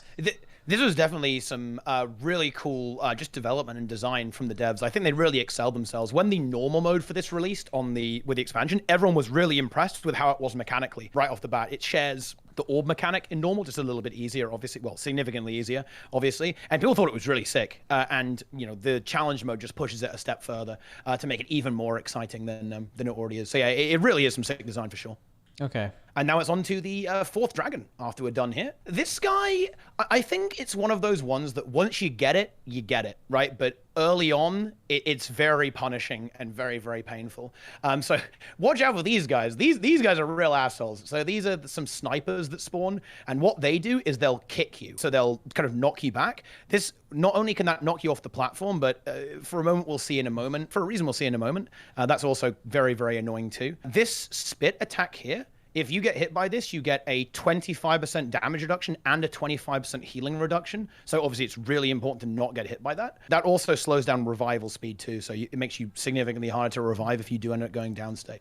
This was definitely some really cool just development and design from the devs. I think they really excelled themselves. When the normal mode for this released with the expansion, everyone was really impressed with how it was mechanically right off the bat. It shares the orb mechanic in normal, just a little bit easier, obviously. Well, significantly easier, obviously. And people thought it was really sick. And the challenge mode just pushes it a step further to make it even more exciting than it already is. So yeah, it really is some sick design for sure. Okay. And now it's on to the fourth dragon after we're done here. This guy, I think it's one of those ones that once you get it, right? But early on, it's very punishing and very painful. So watch out for these guys. These guys are real assholes. So these are some snipers that spawn, and what they do is they'll kick you. So they'll kind of knock you back. This, not only can that knock you off the platform, but for a reason we'll see in a moment, that's also very annoying too. This spit attack here, if you get hit by this, you get a 25% damage reduction and a 25% healing reduction. So obviously it's really important to not get hit by that. That also slows down revival speed too. So it makes you significantly harder to revive if you do end up going down state.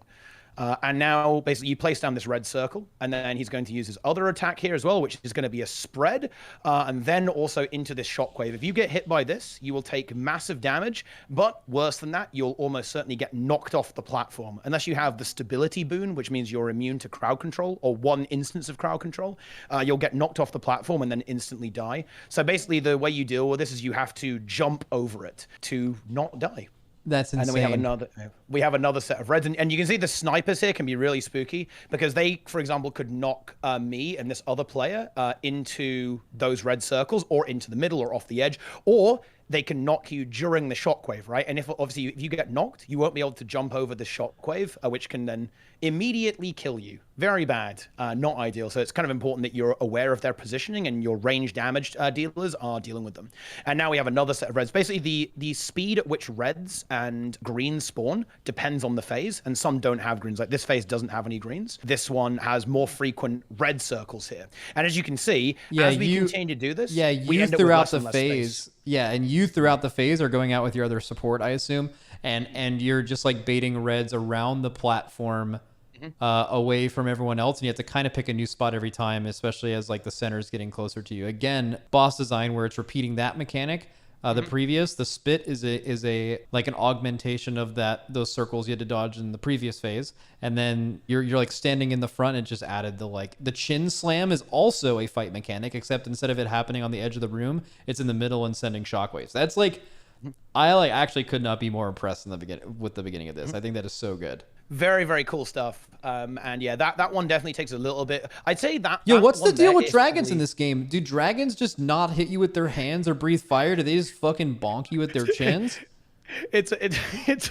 And now basically you place down this red circle, and then he's going to use his other attack here as well, which is going to be a spread, and then also into this shockwave. If you get hit by this, you will take massive damage, but worse than that, you'll almost certainly get knocked off the platform. Unless you have the stability boon, which means you're immune to crowd control, or one instance of crowd control, you'll get knocked off the platform and then instantly die. So basically the way you deal with this is you have to jump over it to not die. That's insane. And then we have another set of reds, and you can see the snipers here can be really spooky because they, for example, could knock me and this other player into those red circles or into the middle or off the edge, or they can knock you during the shockwave, right? And if you get knocked, you won't be able to jump over the shockwave, which can then immediately kill you. Very bad, not ideal. So it's kind of important that you're aware of their positioning and your range damage dealers are dealing with them. And now we have another set of reds. Basically, the speed at which reds and greens spawn depends on the phase, and some don't have greens. Like this phase doesn't have any greens. This one has more frequent red circles here. And as you can see, as we continue to do this, we end up with less and less space. Yeah, and you throughout the phase are going out with your other support, I assume, and you're just like baiting reds around the platform away from everyone else, and you have to kind of pick a new spot every time, especially as like the center's getting closer to you. Again, boss design where it's repeating that mechanic. The spit is a like an augmentation of those circles you had to dodge in the previous phase, and then you're like standing in the front and just added the chin slam is also a fight mechanic, except instead of it happening on the edge of the room, it's in the middle and sending shockwaves. I like actually could not be more impressed in the beginning of this. I think that is so good. Very, very cool stuff. And yeah, that one definitely takes a little bit. I'd say that. Yo, that what's the one deal there with is dragons probably- in this game? Do dragons just not hit you with their hands or breathe fire? Do they just fucking bonk you with their chins? It's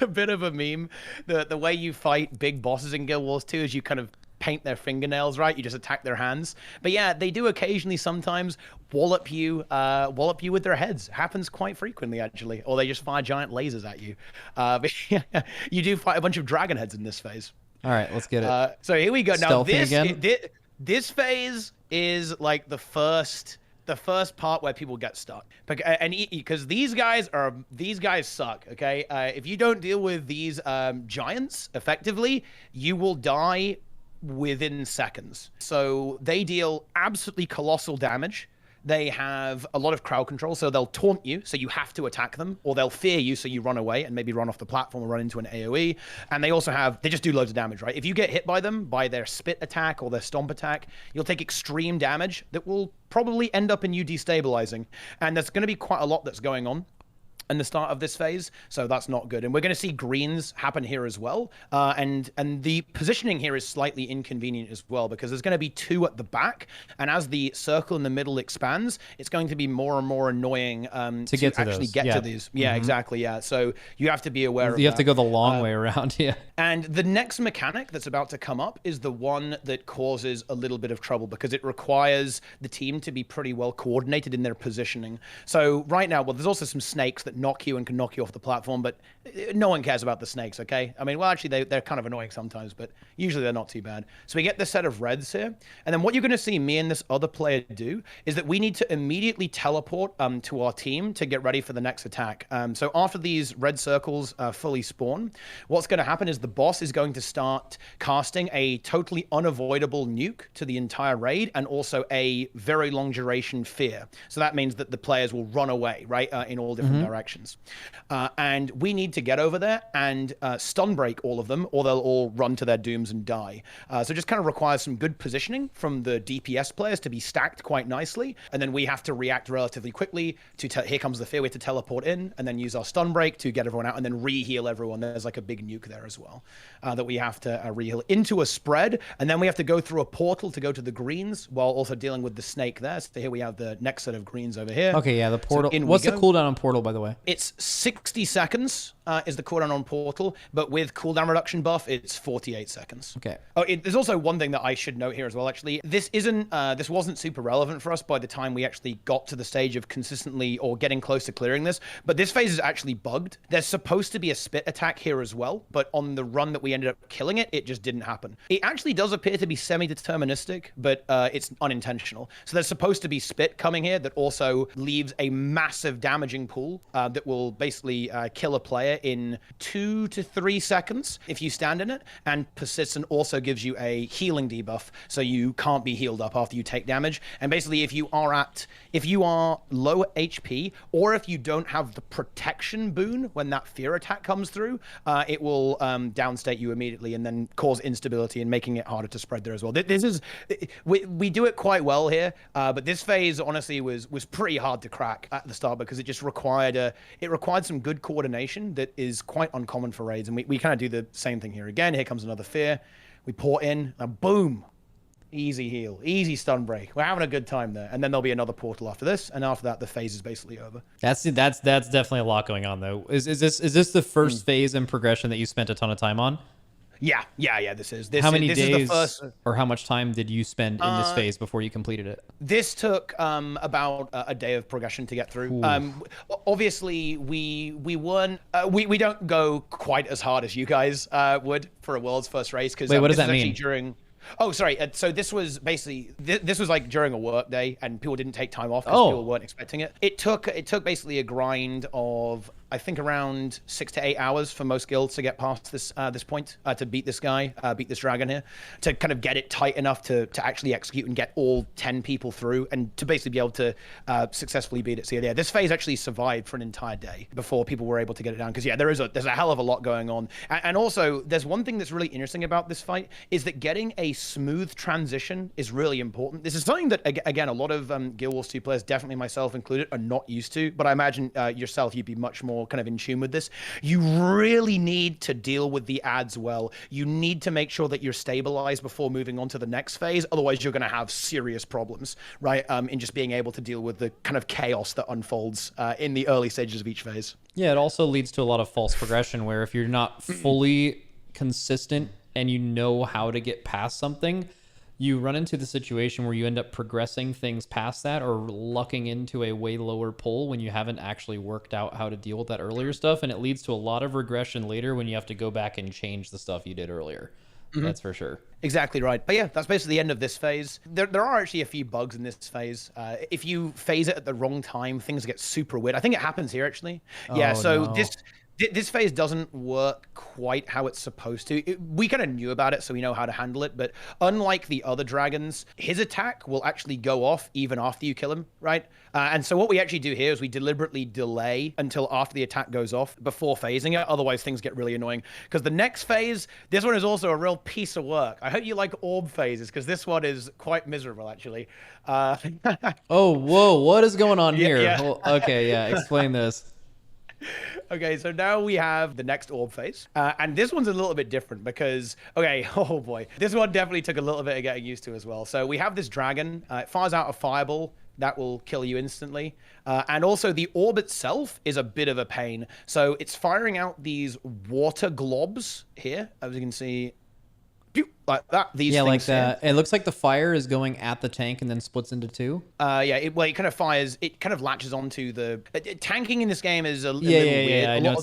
a bit of a meme. The way you fight big bosses in Guild Wars 2 is you kind of paint their fingernails, right? You just attack their hands. But yeah, they do occasionally sometimes wallop you with their heads. Happens quite frequently, actually. Or they just fire giant lasers at you. But yeah, you do fight a bunch of dragon heads in this phase. All right, let's get it. So here we go. Now Stealthy again? This phase is like the first part where people get stuck, because these guys suck. Okay, if you don't deal with these giants effectively, you will die within seconds. So they deal absolutely colossal damage. They have a lot of crowd control, so they'll taunt you, so you have to attack them, or they'll fear you, so you run away and maybe run off the platform or run into an AoE. And they just do loads of damage, right? If you get hit by them, by their spit attack or their stomp attack, you'll take extreme damage that will probably end up in you destabilizing. And there's going to be quite a lot that's going on in the start of this phase, so that's not good. And we're going to see greens happen here as well, and the positioning here is slightly inconvenient as well, because there's going to be 2 at the back, and as the circle in the middle expands, it's going to be more and more annoying to actually get to these. Yeah, exactly. Yeah, so you have to be aware of that. You have to go the long way around. Yeah. And the next mechanic that's about to come up is the one that causes a little bit of trouble, because it requires the team to be pretty well coordinated in their positioning. So right now, well, there's also some snakes that knock you and can knock you off the platform, but no one cares about the snakes, okay? I mean, well, actually, they're kind of annoying sometimes, but usually they're not too bad. So we get this set of reds here, and then what you're going to see me and this other player do is that we need to immediately teleport to our team to get ready for the next attack. So after these red circles fully spawn, what's going to happen is the boss is going to start casting a totally unavoidable nuke to the entire raid, and also a very long duration fear. So that means that the players will run away, right, in all different directions. And we need to get over there and stun break all of them, or they'll all run to their dooms and die. So it just kind of requires some good positioning from the DPS players to be stacked quite nicely, and then we have to react relatively quickly to here comes the fear. We have to teleport in and then use our stun break to get everyone out, and then re-heal everyone. There's like a big nuke there as well that we have to re-heal into a spread, and then we have to go through a portal to go to the greens while also dealing with the snake there. So here we have the next set of greens over here. Okay, yeah, the portal. So what's the cooldown on portal, by the way? It's 60 seconds is the cooldown on portal, but with cooldown reduction buff, it's 48 seconds. Okay. Oh, there's also one thing that I should note here as well, actually. This wasn't super relevant for us by the time we actually got to the stage of consistently or getting close to clearing this, but this phase is actually bugged. There's supposed to be a spit attack here as well, but on the run that we ended up killing it, it just didn't happen. It actually does appear to be semi-deterministic, but it's unintentional. So there's supposed to be spit coming here that also leaves a massive damaging pool that will basically kill a player in 2 to 3 seconds if you stand in it, and persistent also gives you a healing debuff, so you can't be healed up after you take damage. And basically, if you are low HP, or if you don't have the protection boon when that fear attack comes through, it will downstate you immediately and then cause instability and making it harder to spread there as well. We do it quite well here, but this phase honestly was pretty hard to crack at the start, because it just required some good coordination that is quite uncommon for raids. And we kind of do the same thing here again. Here comes another fear. We port in, and boom, easy heal, easy stun break. We're having a good time there. And then there'll be another portal after this, and after that, the phase is basically over. That's definitely a lot going on, though. Is this the first phase in progression that you spent a ton of time on? Yeah. This is how many days is the first... or how much time did you spend in this phase before you completed it? This took about a day of progression to get through. Obviously, we weren't we don't go quite as hard as you guys would for a world's first race, because what does that mean? Oh, sorry. So this was basically this was like during a work day, and people didn't take time off because people weren't expecting it. It took basically a grind of, I think, around 6 to 8 hours for most guilds to get past this point, to beat this guy, beat this dragon here, to kind of get it tight enough to actually execute and get all 10 people through, and to basically be able to successfully beat it. So yeah, this phase actually survived for an entire day before people were able to get it down, because yeah, there's a hell of a lot going on. And also, there's one thing that's really interesting about this fight, is that getting a smooth transition is really important. This is something that, again, a lot of Guild Wars 2 players, definitely myself included, are not used to, but I imagine yourself, you'd be much more more kind of in tune with this. You really need to deal with the ads well. You need to make sure that you're stabilized before moving on to the next phase. Otherwise, you're going to have serious problems, right? In just being able to deal with the kind of chaos that unfolds in the early stages of each phase. Yeah, it also leads to a lot of false progression where if you're not fully consistent and you know how to get past something, you run into the situation where you end up progressing things past that or lucking into a way lower pull when you haven't actually worked out how to deal with that earlier stuff. And it leads to a lot of regression later when you have to go back and change the stuff you did earlier. That's for sure. Exactly right. But yeah, that's basically the end of this phase. There are actually a few bugs in this phase. If you phase it at the wrong time, things get super weird. I think it happens here, actually. Yeah, so no. this phase doesn't work quite how it's supposed to. We kind of knew about it, so we know how to handle it. But unlike the other dragons, his attack will actually go off even after you kill him, right? And so what we actually do here is we deliberately delay until after the attack goes off before phasing it. Otherwise, things get really annoying. Because the next phase, this one is also a real piece of work. I hope you like orb phases, because this one is quite miserable, actually. Oh, whoa, what is going on here? yeah. Well, okay, yeah, explain this. Okay, so now we have the next orb phase. And this one's a little bit different because, okay, oh boy. This one definitely took a little bit of getting used to as well. So we have this dragon. It fires out a fireball. That will kill you instantly. And also the orb itself is a bit of a pain. So it's firing out these water globs here, as you can see. Like that. These Yeah, things like that. here. It looks like the fire is going at the tank and then splits into two. Yeah, it kind of fires. It kind of latches onto the tanking in this game is a little Yeah, weird. I know.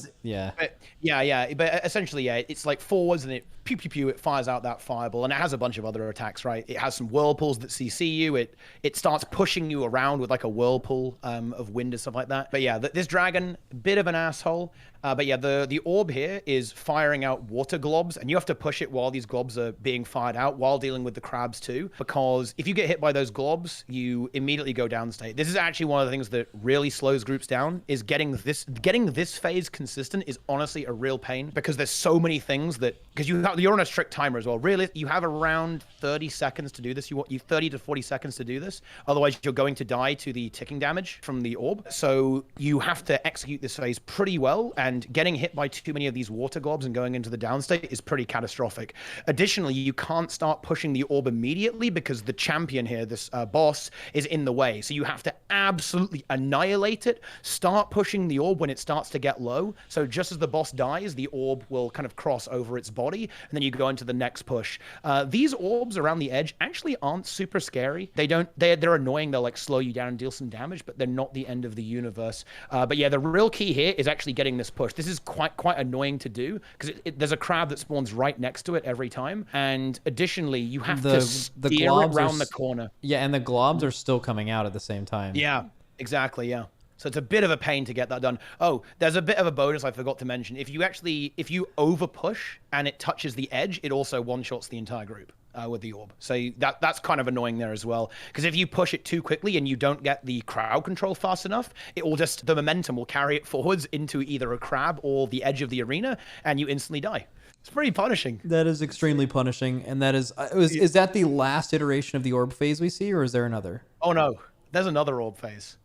Yeah. But essentially, yeah, it's like forwards and it pew pew pew. It fires out that fireball, and it has a bunch of other attacks, right? It has some whirlpools that CC you. It starts pushing you around with like a whirlpool of wind and stuff like that. But yeah, this dragon, bit of an asshole. But yeah, the orb here is firing out water globs, and you have to push it while these globs are being fired out while dealing with the crabs too. Because if you get hit by those globs, you immediately go down state. This is actually one of the things that really slows groups down. Is getting this phase consistent is honestly a real pain, because there's so many things that, because you're on a strict timer as well. Really, you have around 30 seconds to do this. You 30 to 40 seconds to do this. Otherwise, you're going to die to the ticking damage from the orb. So you have to execute this phase pretty well, and getting hit by too many of these water globs and going into the downstate is pretty catastrophic. Additionally, you can't start pushing the orb immediately because the champion here, this boss, is in the way. So you have to absolutely annihilate it, start pushing the orb when it starts to get low. So just as the boss dies, the orb will kind of cross over its body, and then you go into the next push. These orbs around the edge actually aren't super scary. They're annoying. They'll like slow you down and deal some damage, but they're not the end of the universe. But yeah, the real key here is actually getting this push. This is quite annoying to do, because there's a crab that spawns right next to it every time, and additionally you have to steer it around the corner. Yeah, and the globs are still coming out at the same time. Yeah, exactly. Yeah. So it's a bit of a pain to get that done. Oh, there's a bit of a bonus I forgot to mention. If you over push and it touches the edge, it also one-shots the entire group with the orb. So that's kind of annoying there as well. Because if you push it too quickly and you don't get the crowd control fast enough, the momentum will carry it forwards into either a crab or the edge of the arena, and you instantly die. It's pretty punishing. That is extremely punishing, and that is that the last iteration of the orb phase we see, or is there another? Oh no, there's another orb phase.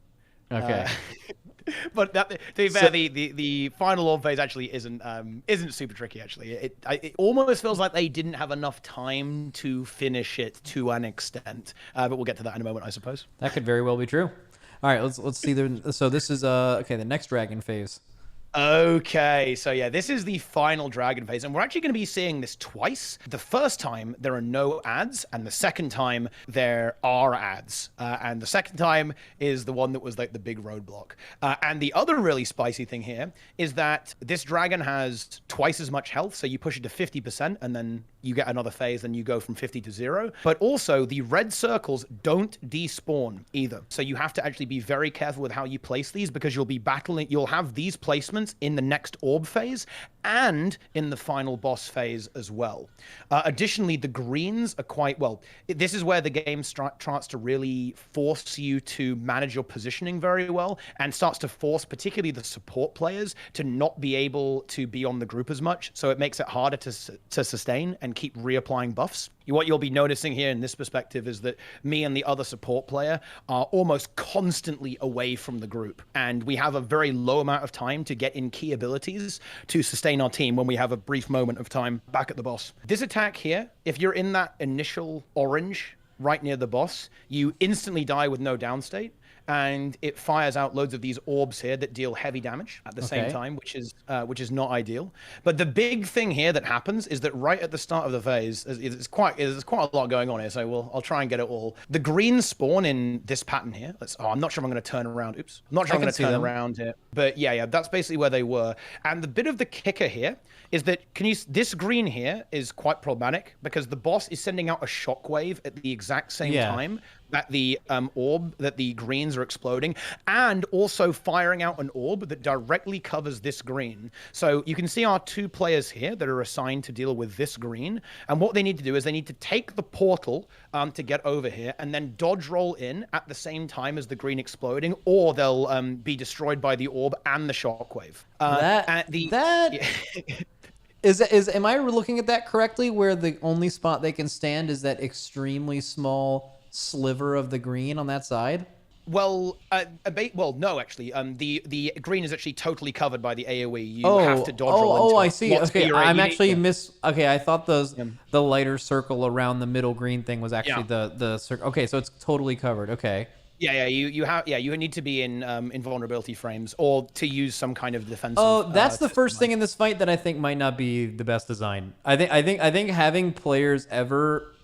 Okay. But to be fair, the final orb phase actually isn't super tricky. Actually, it almost feels like they didn't have enough time to finish it to an extent. But we'll get to that in a moment, I suppose. That could very well be true. All right, let's see. So this is the next dragon phase. Okay, so yeah, this is the final dragon phase, and we're actually going to be seeing this twice. The first time, there are no ads, and the second time, there are ads. And the second time is the one that was like the big roadblock. And the other really spicy thing here is that this dragon has twice as much health, so you push it to 50%, and then you get another phase, and you go from 50 to 0. But also, the red circles don't despawn either. So you have to actually be very careful with how you place these, because you'll have these placements in the next orb phase and in the final boss phase as well. Additionally, the greens are quite, well, this is where the game starts to really force you to manage your positioning very well, and starts to force particularly the support players to not be able to be on the group as much. So it makes it harder to sustain and and keep reapplying buffs. What you'll be noticing here in this perspective is that me and the other support player are almost constantly away from the group. And we have a very low amount of time to get in key abilities to sustain our team when we have a brief moment of time back at the boss. This attack here, if you're in that initial orange right near the boss, you instantly die with no downstate. And it fires out loads of these orbs here that deal heavy damage at the same time, which is not ideal. But the big thing here that happens is that right at the start of the phase, there's quite a lot going on here. So I'll try and get it all. The green spawn in this pattern here. I'm not sure if I'm going to turn around. Oops, I'm not sure I'm going to turn around here. But yeah, that's basically where they were. And the bit of the kicker here is that this green here is quite problematic because the boss is sending out a shockwave at the exact same time that the orb, that the greens are exploding, and also firing out an orb that directly covers this green. So you can see our 2 players here that are assigned to deal with this green, and what they need to do is they need to take the portal to get over here, and then dodge roll in at the same time as the green exploding, or they'll be destroyed by the orb and the shockwave. Am I looking at that correctly, where the only spot they can stand is that extremely small sliver of the green on that side? Well, no, actually. The green is actually totally covered by the AoE. You have to dodge roll into I see. Okay, I thought the lighter circle around the middle green thing was actually the circle. Okay, so it's totally covered. Okay. Yeah, you need to be in invulnerability frames or to use some kind of defensive. Oh, that's the first thing in this fight that I think might not be the best design. I think having players ever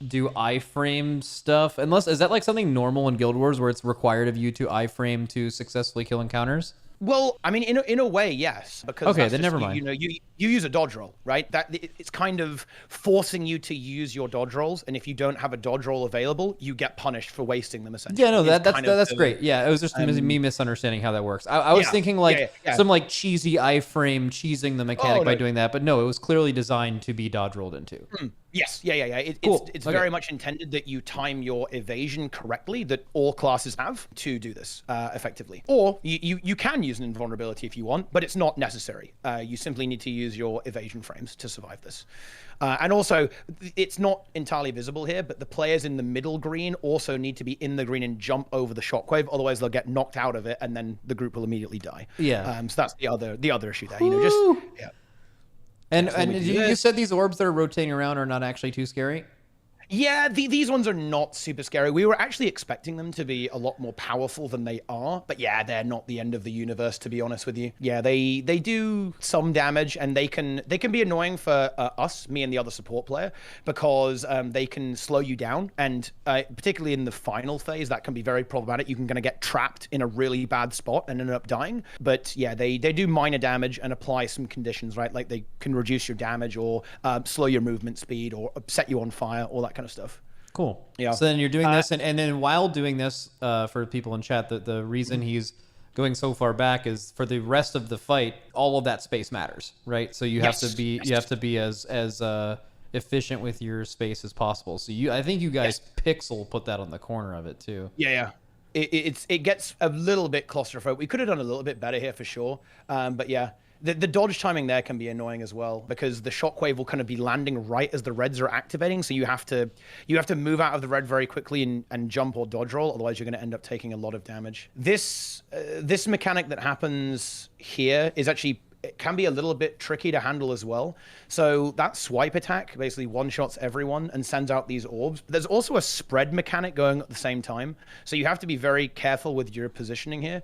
do iframe stuff, is that like something normal in Guild Wars where it's required of you to iframe to successfully kill encounters? Well, I mean, in a way, yes. Because then never mind. You use a dodge roll, right? It's kind of forcing you to use your dodge rolls, and if you don't have a dodge roll available, you get punished for wasting them. Essentially, yeah, no, that's great. Yeah, it was just me misunderstanding how that works. I was thinking some like cheesy iframe cheesing the mechanic by doing that, but no, it was clearly designed to be dodge rolled into. Yes, yeah. It's very much intended that you time your evasion correctly, that all classes have to do this effectively. Or you can use an invulnerability if you want, but it's not necessary. You simply need to use your evasion frames to survive this. And also, it's not entirely visible here, but the players in the middle green also need to be in the green and jump over the shockwave, otherwise they'll get knocked out of it, and then the group will immediately die. Yeah. So that's the other issue there. And you said these orbs that are rotating around are not actually too scary? Yeah, these ones are not super scary. We were actually expecting them to be a lot more powerful than they are. But yeah, they're not the end of the universe, to be honest with you. Yeah, they do some damage, and they can be annoying for us, me and the other support player, because they can slow you down. And particularly in the final phase, that can be very problematic. You can kind of get trapped in a really bad spot and end up dying. But yeah, they do minor damage and apply some conditions, right? Like they can reduce your damage or slow your movement speed or set you on fire, all that kind of stuff. Cool. Yeah. So then you're doing this, and then while doing this, for people in chat, the reason he's going so far back is for the rest of the fight, all of that space matters, right? So you have to be as efficient with your space as possible. So I think you guys pixel put that on the corner of it too. Yeah. It gets a little bit claustrophobic. We could have done a little bit better here for sure. But yeah. The dodge timing there can be annoying as well, because the shockwave will kind of be landing right as the reds are activating, so you have to move out of the red very quickly and jump or dodge roll, otherwise you're going to end up taking a lot of damage. This mechanic that happens here is actually, it can be a little bit tricky to handle as well. So that swipe attack basically one-shots everyone and sends out these orbs. But there's also a spread mechanic going at the same time. So you have to be very careful with your positioning here.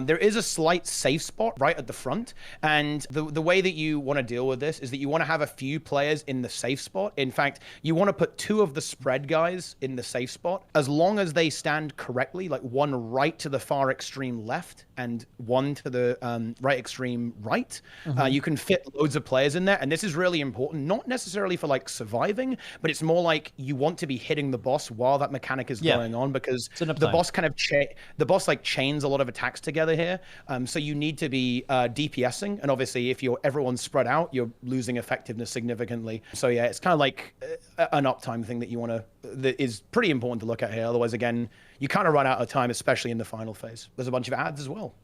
There is a slight safe spot right at the front. And the way that you want to deal with this is that you want to have a few players in the safe spot. In fact, you want to put 2 of the spread guys in the safe spot, as long as they stand correctly, like one right to the far extreme left and one to the right extreme right. You can fit loads of players in there, and this is really important, not necessarily for like surviving, but it's more like you want to be hitting the boss while that mechanic is going on, because the boss kind of chains a lot of attacks together here. So you need to be DPSing, and obviously if everyone's spread out, you're losing effectiveness significantly. So yeah, it's kind of like an uptime thing that is pretty important to look at here. Otherwise, again, you kind of run out of time, especially in the final phase. There's a bunch of ads as well.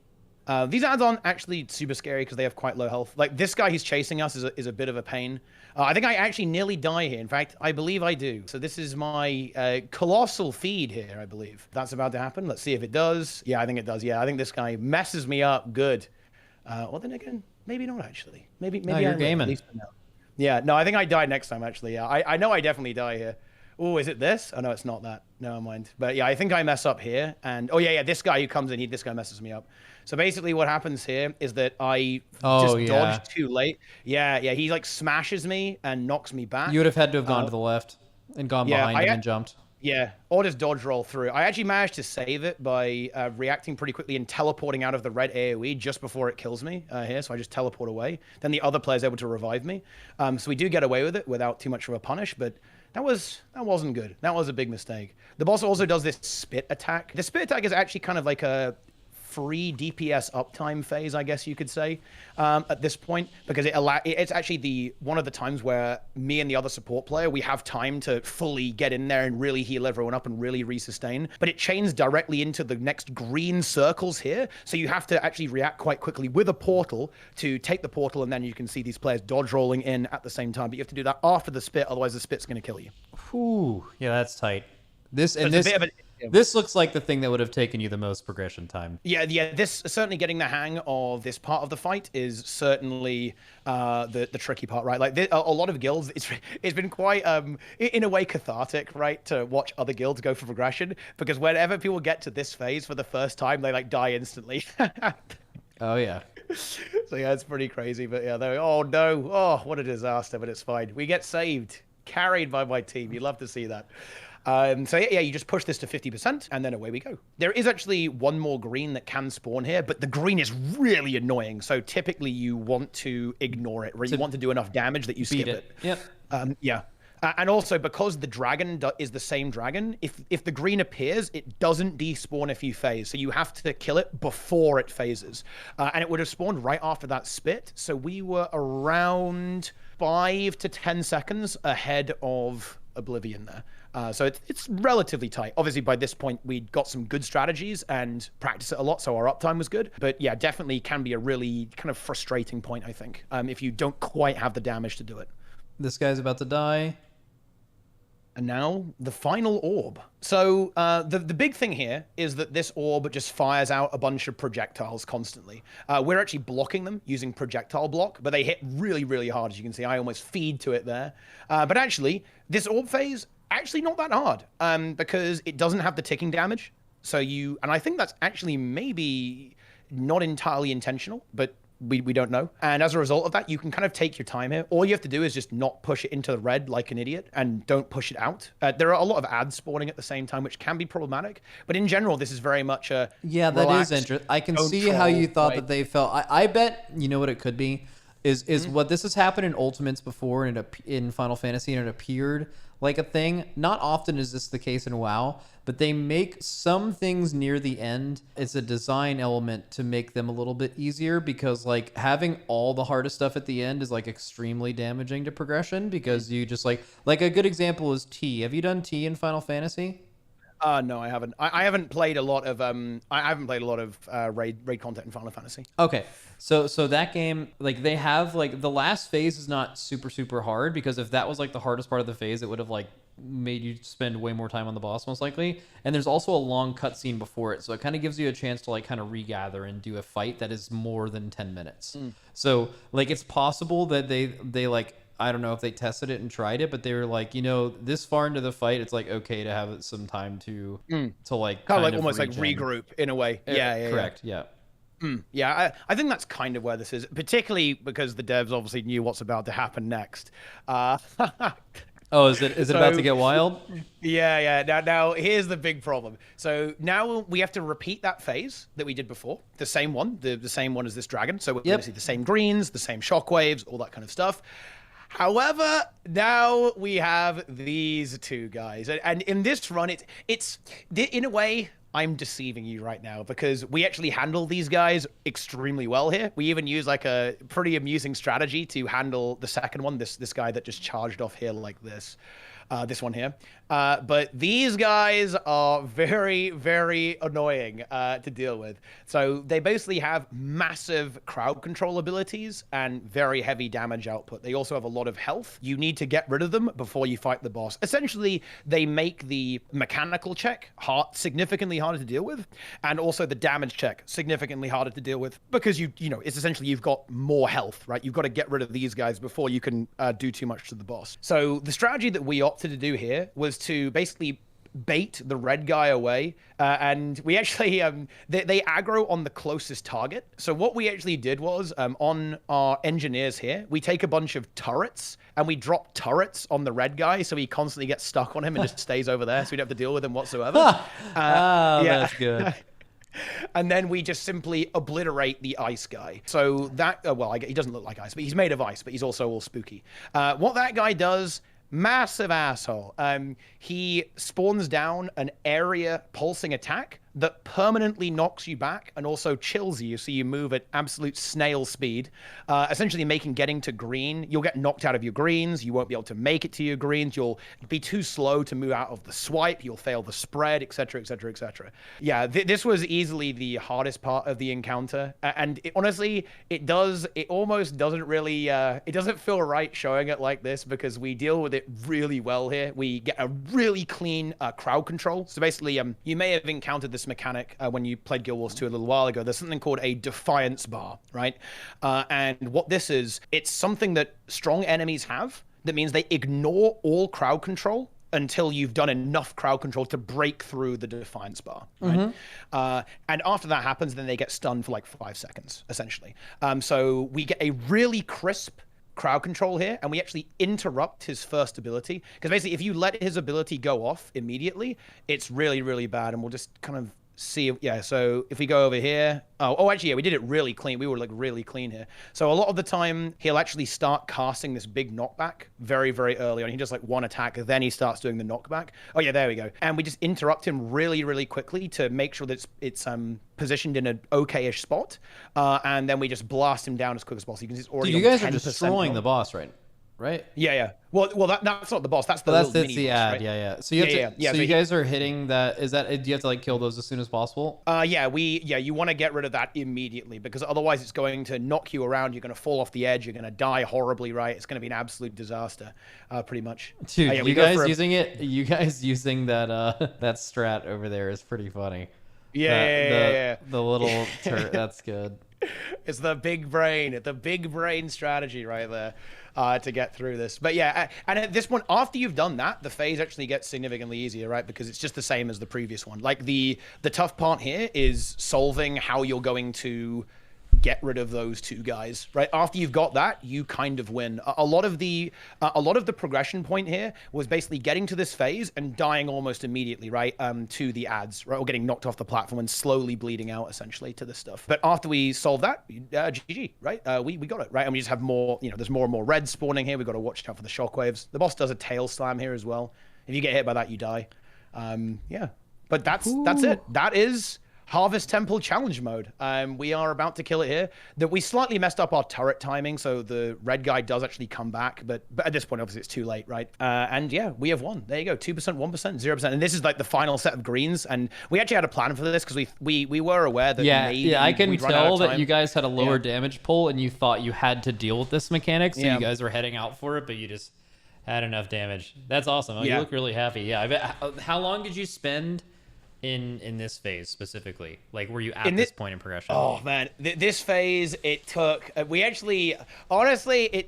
These ads aren't actually super scary because they have quite low health. Like this guy who's chasing us is a bit of a pain. I think I actually nearly die here. In fact, I believe I do. So this is my colossal feed here, I believe. That's about to happen. Let's see if it does. Yeah, I think it does. Yeah, I think this guy messes me up good. Well, then again, maybe not actually. Maybe No, you're gaming. At least for now. Yeah, no, I think I die next time actually. Yeah, I know I definitely die here. Oh, is it this? Oh, no, it's not that. Never mind. But yeah, I think I mess up here. And oh, yeah, this guy who comes in, this guy messes me up. So basically what happens here is that I dodge too late. Yeah, he like smashes me and knocks me back. You would have had to have gone to the left and gone behind him and jumped. Yeah, or just dodge roll through. I actually managed to save it by reacting pretty quickly and teleporting out of the red AoE just before it kills me here. So I just teleport away. Then the other player's able to revive me. So we do get away with it without too much of a punish, but that wasn't good. That was a big mistake. The boss also does this spit attack. The spit attack is actually kind of like a free DPS uptime phase, I guess you could say, at this point, because it's actually one of the times where me and the other support player, we have time to fully get in there and really heal everyone up and really resustain. But it chains directly into the next green circles here, so you have to actually react quite quickly with a portal to take the portal, and then you can see these players dodge rolling in at the same time. But you have to do that after the spit, otherwise the spit's going to kill you. Whew. Yeah, that's tight. This looks like the thing that would have taken you the most progression time. Yeah. This certainly getting the hang of this part of the fight is certainly the tricky part, right? Like a lot of guilds, it's been quite in a way cathartic, right, to watch other guilds go for progression, because whenever people get to this phase for the first time, they like die instantly. Oh yeah. So yeah, it's pretty crazy. But yeah, oh no, oh what a disaster. But it's fine. We get saved, carried by my team. You love to see that. So yeah, you just push this to 50% and then away we go. There is actually one more green that can spawn here, but the green is really annoying. So typically you want to ignore it, or you want to do enough damage that you skip it. Yep. Yeah. And also, because the dragon is the same dragon, if the green appears, it doesn't despawn if you phase. So you have to kill it before it phases. And it would have spawned right after that spit. So we were around 5 to 10 seconds ahead of Oblivion there. So it's relatively tight. Obviously, by this point, we'd got some good strategies and practiced it a lot, so our uptime was good. But yeah, definitely can be a really kind of frustrating point, I think, if you don't quite have the damage to do it. This guy's about to die. And now the final orb. So the big thing here is that this orb just fires out a bunch of projectiles constantly. We're actually blocking them using projectile block, but they hit really, really hard. As you can see, I almost feed to it there. But actually, this orb phase, actually not that hard because it doesn't have the ticking damage. And I think that's actually maybe not entirely intentional, but we don't know. And as a result of that, you can kind of take your time here. All you have to do is just not push it into the red like an idiot and don't push it out. There are a lot of ads spawning at the same time, which can be problematic. But in general, this is very much a that is interesting. I can see how you thought that they felt. I bet you know what it could be is what this has happened in Ultimates before and in Final Fantasy, and it appeared like a thing. Not often is this the case in WoW, but they make some things near the end. It's a design element to make them a little bit easier, because like having all the hardest stuff at the end is like extremely damaging to progression, because you just like a good example is T. Have you done T in Final Fantasy? No, I haven't. I haven't played a lot of raid content in Final Fantasy. Okay, so that game, like they have like the last phase is not super hard, because if that was like the hardest part of the phase, it would have like made you spend way more time on the boss most likely. And there's also a long cutscene before it, so it kind of gives you a chance to like kind of regather and do a fight that is more than 10 minutes. So like it's possible that they like, I don't know if they tested it and tried it, but they were like, this far into the fight, it's like okay to have some time to like kind of like almost like regroup in a way. Yeah, correct. Yeah. Yeah, I think that's kind of where this is, particularly because the devs obviously knew what's about to happen next. Oh, is it about to get wild? Yeah. Now here's the big problem. So now we have to repeat that phase that we did before, the same one, the same one as this dragon. So we're going to see the same greens, the same shockwaves, all that kind of stuff. However, now we have these two guys, and in this run, it's in a way, I'm deceiving you right now, because we actually handle these guys extremely well here. We even use like a pretty amusing strategy to handle the second one, this guy that just charged off here like this. this one here. But these guys are very, very annoying to deal with. So they basically have massive crowd control abilities and very heavy damage output. They also have a lot of health. You need to get rid of them before you fight the boss. Essentially, they make the mechanical check significantly harder to deal with, and also the damage check significantly harder to deal with, because you know, it's essentially you've got more health, right? You've got to get rid of these guys before you can do too much to the boss. So the strategy that we opted to do here was to basically bait the red guy away, and we actually they aggro on the closest target. So what we actually did was on our engineers here, we take a bunch of turrets and we drop turrets on the red guy, so he constantly gets stuck on him and just stays over there, so we don't have to deal with him whatsoever. That's good. And then we just simply obliterate the ice guy. So that, well, he doesn't look like ice, but he's made of ice, but he's also all spooky. What that guy does, massive asshole. He spawns down an area pulsing attack that permanently knocks you back and also chills you, so you move at absolute snail speed, essentially making getting to green. You'll get knocked out of your greens. You won't be able to make it to your greens. You'll be too slow to move out of the swipe. You'll fail the spread, etc., etc., etc. Yeah, this was easily the hardest part of the encounter, and honestly, it almost doesn't really, it doesn't feel right showing it like this, because we deal with it really well here. We get a really clean crowd control. So basically, you may have encountered this mechanic when you played Guild Wars 2 a little while ago. There's something called a defiance bar, right? And what this is, it's something that strong enemies have that means they ignore all crowd control until you've done enough crowd control to break through the defiance bar, right? And after that happens, then they get stunned for like 5 seconds, essentially. So we get a really crisp crowd control here, and we actually interrupt his first ability, because basically if you let his ability go off immediately, it's really, really bad. And we'll just kind of see, yeah, so if we go over here, actually, yeah, we did it really clean. We were like really clean here. So a lot of the time, he'll actually start casting this big knockback very, very early on. He does like one attack, then he starts doing the knockback. Oh yeah, there we go. And we just interrupt him really, really quickly to make sure that it's positioned in an okay-ish spot. And then we just blast him down as quick as possible. You can see it's already. Dude, you guys are destroying the boss, right? Yeah. Well, that's not the boss. That's the little mini the boss, ad. right? Yeah. So you have to. So you guys are hitting that. Is that? Do you have to like kill those as soon as possible? You want to get rid of that immediately, because otherwise it's going to knock you around. You're going to fall off the edge. You're going to die horribly, right? It's going to be an absolute disaster, pretty much. Dude, you guys using it? You guys using that that strat over there is pretty funny. Yeah. The little turret. That's good. It's the big brain strategy right there to get through this. But yeah, and at this point, after you've done that, the phase actually gets significantly easier, right? Because it's just the same as the previous one. Like the tough part here is solving how you're going to get rid of those two guys, right? After you've got that, you kind of win. A lot of the progression point here was basically getting to this phase and dying almost immediately, right? To the ads, right? Or getting knocked off the platform and slowly bleeding out essentially to this stuff. But after we solve that, GG, right? We got it, right? And we just have more, there's more and more red spawning here. We've got to watch out for the shockwaves. The boss does a tail slam here as well. If you get hit by that, you die. Yeah, but that's it. That is Harvest Temple Challenge Mode. We are about to kill it here. We slightly messed up our turret timing, so the red guy does actually come back, but at this point, obviously, it's too late, right? And yeah, we have won. There you go, 2%, 1%, 0%. And this is like the final set of greens, and we actually had a plan for this, because we were aware that maybe I can tell that you guys had a lower damage pull, and you thought you had to deal with this mechanic, so you guys were heading out for it, but you just had enough damage. That's awesome. Oh, you look really happy. Yeah, I bet. How long did you spend in this phase specifically? Like, were you at this point in progression? Oh man, this phase, it took, we actually, honestly,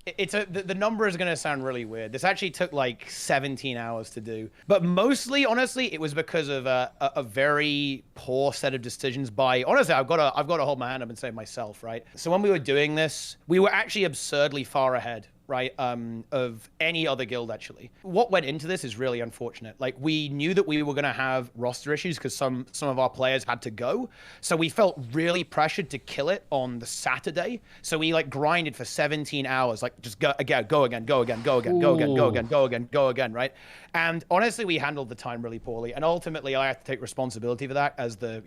the number is going to sound really weird. This actually took like 17 hours to do, but mostly, honestly, it was because of a very poor set of decisions by, honestly, I've got to hold my hand up and say myself, right? So when we were doing this, we were actually absurdly far ahead, right, of any other guild, actually. What went into this is really unfortunate. Like, we knew that we were going to have roster issues because some of our players had to go. So we felt really pressured to kill it on the Saturday. So we, like, grinded for 17 hours, like, just go again, right? And honestly, we handled the time really poorly. And ultimately, I have to take responsibility for that as the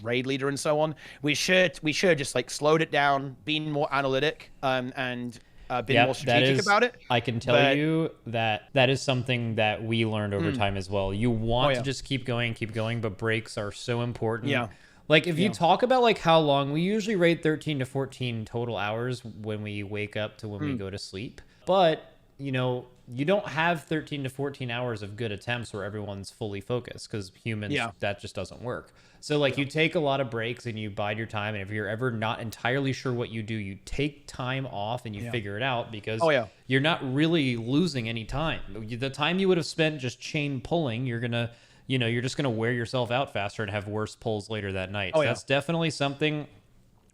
raid leader and so on. We should just, like, slowed it down, been more analytic, and been Yep, more strategic about it. I can tell you that is something that we learned over time as well. You want to just keep going, but breaks are so important. Yeah. Like if you talk about like how long we usually rate 13 to 14 total hours when we wake up to when we go to sleep. But, you know, you don't have 13 to 14 hours of good attempts where everyone's fully focused because humans, that just doesn't work. So like you take a lot of breaks and you bide your time. And if you're ever not entirely sure what you do, you take time off and you figure it out because you're not really losing any time. The time you would have spent just chain pulling, you're just going to wear yourself out faster and have worse pulls later that night. So that's definitely something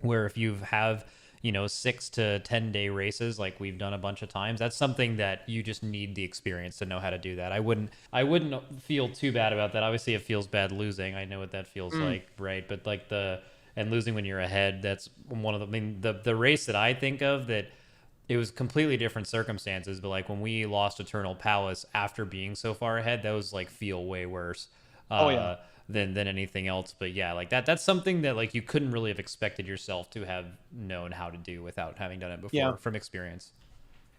where if you have, 6 to 10 day races, like we've done a bunch of times, that's something that you just need the experience to know how to do that. I wouldn't feel too bad about that. Obviously it feels bad losing. I know what that feels like. Right. But like and losing when you're ahead, that's one of the race that I think of that it was completely different circumstances, but like when we lost Eternal Palace after being so far ahead, that was like feel way worse than anything else. But yeah, like that's something that like you couldn't really have expected yourself to have known how to do without having done it before from experience.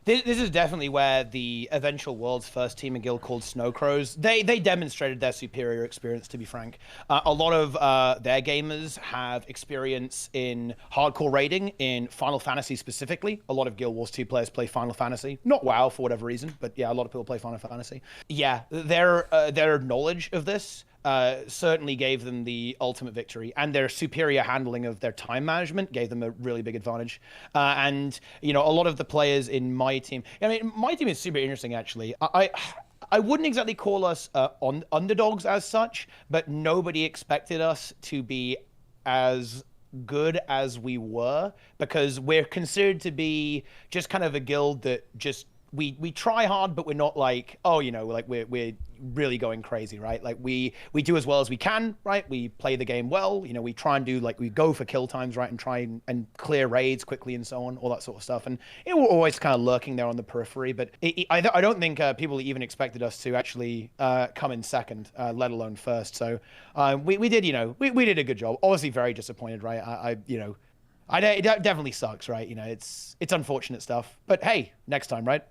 This is definitely where the eventual world's first team and guild called Snow Crows, they demonstrated their superior experience, to be frank. A lot of their gamers have experience in hardcore raiding, in Final Fantasy specifically. A lot of Guild Wars 2 players play Final Fantasy. Not WoW for whatever reason, but yeah, a lot of people play Final Fantasy. Yeah, their knowledge of this certainly gave them the ultimate victory, and their superior handling of their time management gave them a really big advantage. And a lot of the players in my team, my team is super interesting actually. I wouldn't exactly call us underdogs as such, but nobody expected us to be as good as we were because we're considered to be just kind of a guild that just we try hard, but we're not like, like we're really going crazy, right? Like we do as well as we can, right? We play the game well, we try and do we go for kill times, right? And try and clear raids quickly and so on, all that sort of stuff. And we're always kind of lurking there on the periphery, but I don't think people even expected us to actually come in second, let alone first. So we did, we did a good job. Obviously very disappointed, right? It definitely sucks, right? It's unfortunate stuff, but hey, next time, right?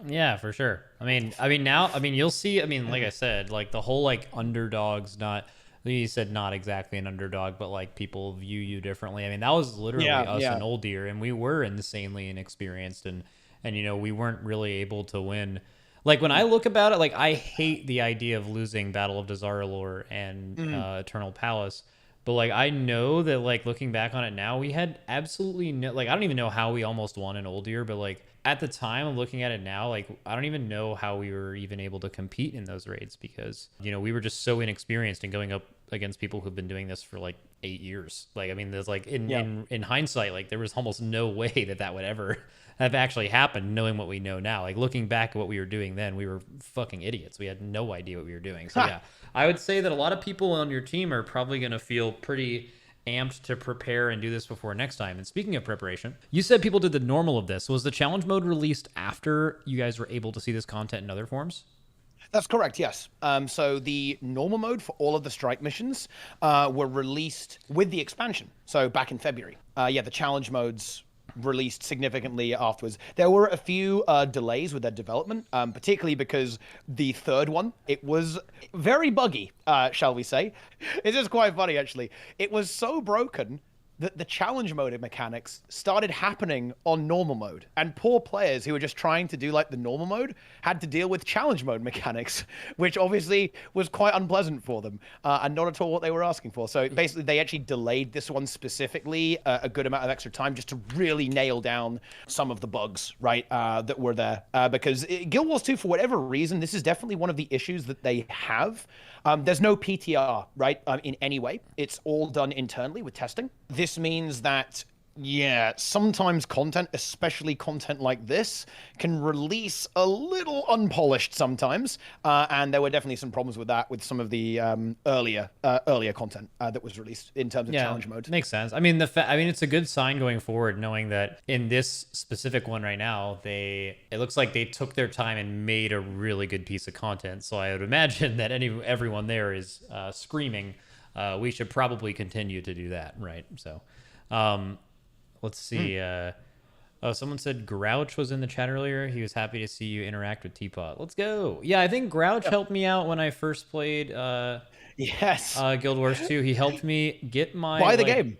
Yeah, for sure. You'll see. Like I said, like the whole like underdogs, not you said not exactly an underdog, but like people view you differently. That was literally us in Old Deer, and we were insanely inexperienced, and we weren't really able to win. Like when I look about it, like I hate the idea of losing Battle of Dazar'alor and Eternal Palace. But like I know that like looking back on it now, we had absolutely no, like I don't even know how we almost won in Old Year, but like at the time looking at it now, like I don't even know how we were even able to compete in those raids because we were just so inexperienced and going up against people who've been doing this for like 8 years. Like there's like in hindsight, like there was almost no way that would ever have actually happened knowing what we know now. Like looking back at what we were doing then, we were fucking idiots. We had no idea what we were doing. So yeah, I would say that a lot of people on your team are probably going to feel pretty amped to prepare and do this before next time. And speaking of preparation, you said people did the normal of this. Was the challenge mode released after you guys were able to see this content in other forms? That's correct, yes. So the normal mode for all of the strike missions were released with the expansion. So back in February. The challenge modes released significantly afterwards. There were a few delays with their development, particularly because the third one, it was very buggy, shall we say. It's just quite funny, actually. It was so broken that the challenge mode mechanics started happening on normal mode, and poor players who were just trying to do like the normal mode had to deal with challenge mode mechanics, which obviously was quite unpleasant for them and not at all what they were asking for. So basically they actually delayed this one specifically a good amount of extra time just to really nail down some of the bugs, right, that were there, because Guild Wars 2, for whatever reason, this is definitely one of the issues that they have. There's no PTR, right, in any way. It's all done internally with testing. This means that, sometimes content, especially content like this, can release a little unpolished sometimes. And there were definitely some problems with that with some of the earlier content that was released in terms of challenge mode. Makes sense. It's a good sign going forward, knowing that in this specific one right now, it looks like they took their time and made a really good piece of content. So I would imagine that everyone there is screaming, we should probably continue to do that, right? So let's see. Oh, someone said Grouch was in the chat earlier. He was happy to see you interact with Teapot. Let's go. Yeah, I think Grouch helped me out when I first played Yes. Guild Wars 2. He helped me get my Buy the game.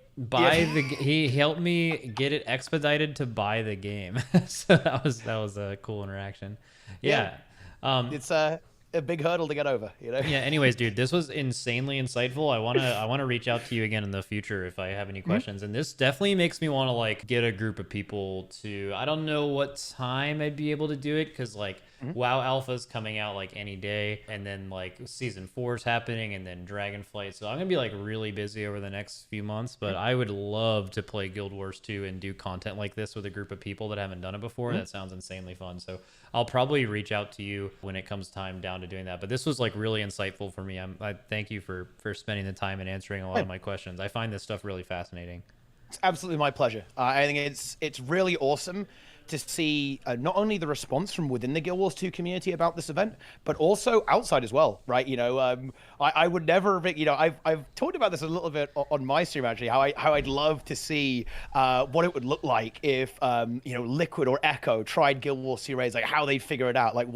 He helped me get it expedited to buy the game. So that was a cool interaction. Yeah. It's a big hurdle to get over, you know. Yeah, anyways, dude, this was insanely insightful. I wanna reach out to you again in the future if I have any questions. And this definitely makes me want to like get a group of people to, I don't know what time I'd be able to do it, because like WoW Alpha's coming out like any day, and then like season 4 is happening, and then Dragonflight. So I'm gonna be like really busy over the next few months, but I would love to play Guild Wars 2 and do content like this with a group of people that haven't done it before. That sounds insanely fun. So I'll probably reach out to you when it comes time down to doing that. But this was like really insightful for me. I thank you for spending the time and answering a lot of my questions. I find this stuff really fascinating. It's absolutely my pleasure. I think it's really awesome to see not only the response from within the Guild Wars 2 community about this event, but also outside as well, right? You know, I would never, you know, I've talked about this a little bit on my stream actually, how I'd love to see what it would look like if you know, Liquid or Echo tried Guild Wars 2 raids, like how they'd figure it out, like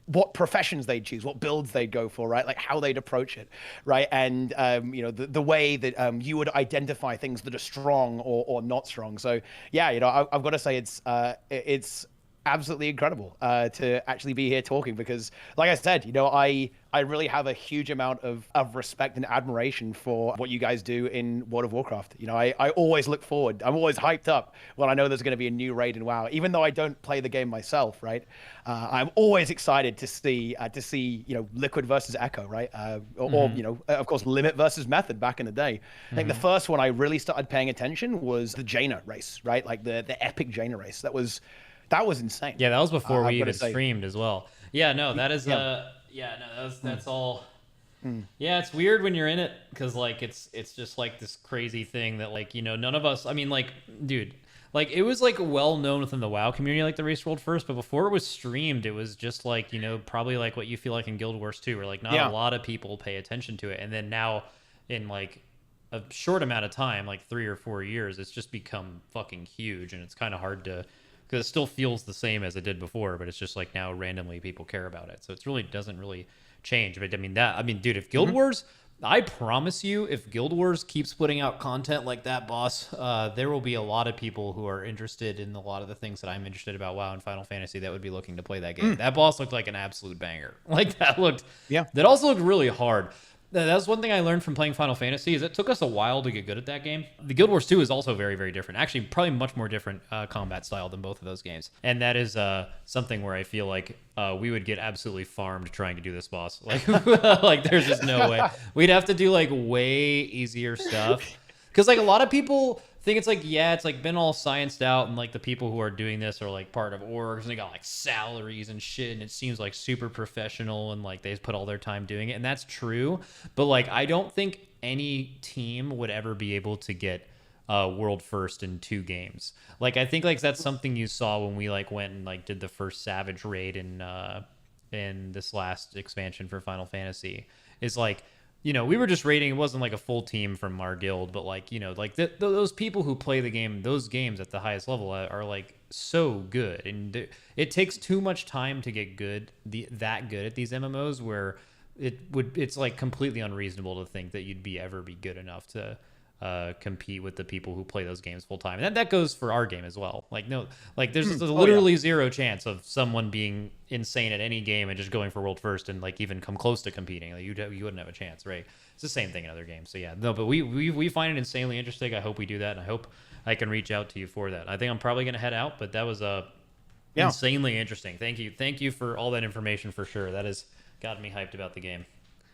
what professions they'd choose, what builds they'd go for, right? Like how they'd approach it, right? And you know, the way that you would identify things that are strong or not strong. So yeah, you know, I've got to say it's absolutely incredible to actually be here talking, because like I said, you know, I really have a huge amount of respect and admiration for what you guys do in World of Warcraft. You know, I always look forward. I'm always hyped up when I know there's going to be a new raid in WoW, even though I don't play the game myself, right? I'm always excited to see you know, Liquid versus Echo, right? Or you know, of course, Limit versus Method back in the day. I think the first one I really started paying attention was the Jaina race, right? Like the epic Jaina race. That was insane. Yeah, that was before we even streamed as well. Yeah, no, that is that's all. Yeah, it's weird when you're in it, because like it's just like this crazy thing that like, you know, none of us, I mean, like, dude, like it was like well known within the WoW community, like the race world first, but before it was streamed, it was just like, you know, probably like what you feel like in Guild Wars 2, where like not a lot of people pay attention to it, and then now in like a short amount of time, like 3 or 4 years, it's just become fucking huge, and it's kind of hard to, because it still feels the same as it did before, but it's just like now randomly people care about it. So it's really doesn't really change. But I mean, dude, if Guild Wars, I promise you, if Guild Wars keeps putting out content like that, boss, there will be a lot of people who are interested in a lot of the things that I'm interested about WoW and Final Fantasy that would be looking to play that game. That boss looked like an absolute banger. Like that also looked really hard. That was one thing I learned from playing Final Fantasy, is it took us a while to get good at that game. The Guild Wars 2 is also very, very different. Actually, probably much more different combat style than both of those games. And that is something where I feel like we would get absolutely farmed trying to do this boss. Like, like there's just no way. We'd have to do like way easier stuff. Because like a lot of people think it's like, yeah, it's like been all scienced out, and like the people who are doing this are like part of orgs, and they got like salaries and shit, and it seems like super professional, and like they put all their time doing it, and that's true. But like I don't think any team would ever be able to get world first in 2 games. Like I think like that's something you saw when we like went and like did the first Savage raid in this last expansion for Final Fantasy. Is like, you know, we were just raiding. It wasn't like a full team from our guild, but like, you know, like those people who play the game, those games at the highest level are like so good, and it takes too much time to get that good at these MMOs, where it's like completely unreasonable to think that you'd ever be good enough to compete with the people who play those games full time. And that goes for our game as well. Like no, like there's literally zero chance of someone being insane at any game and just going for world first and like even come close to competing. Like you wouldn't have a chance, right? It's the same thing in other games. So yeah, no, but we find it insanely interesting. I hope we do that, and I hope I can reach out to you for that. I think I'm probably gonna head out, but that was insanely interesting. Thank you for all that information, for sure. That has gotten me hyped about the game.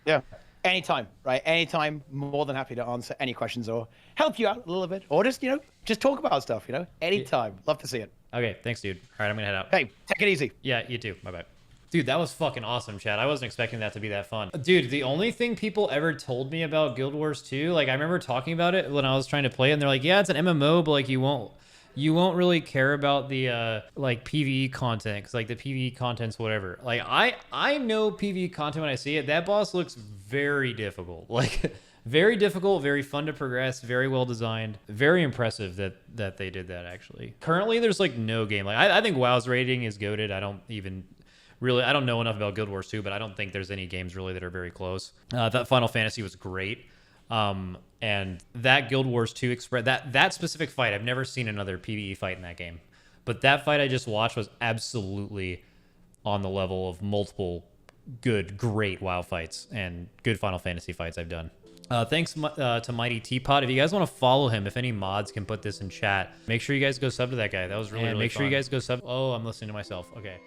Yeah. Anytime, right? Anytime, more than happy to answer any questions or help you out a little bit, or just, you know, just talk about stuff, you know, anytime. Love to see it. Okay, thanks, dude. All right, I'm gonna head out. Hey, take it easy. Yeah, you too. Bye-bye. Dude, that was fucking awesome, Chad. I wasn't expecting that to be that fun. Dude, the only thing people ever told me about Guild Wars 2, like I remember talking about it when I was trying to play it, and they're like, yeah, it's an MMO, but like you won't you won't really care about the like PvE content, because like the PvE content's whatever. Like I know PvE content when I see it. That boss looks very difficult. Like very difficult, very fun to progress, very well designed, very impressive that they did that actually. Currently, there's like no game. Like I think WoW's rating is goated. I don't know enough about Guild Wars 2, but I don't think there's any games really that are very close. That Final Fantasy was great. And that Guild Wars 2 Express, that specific fight, I've never seen another PvE fight in that game. But that fight I just watched was absolutely on the level of multiple great WoW fights and good Final Fantasy fights I've done. Thanks to MightyTeapot. If you guys want to follow him, if any mods can put this in chat, make sure you guys go sub to that guy. That was really fun. Make sure you guys go sub. Oh, I'm listening to myself. Okay.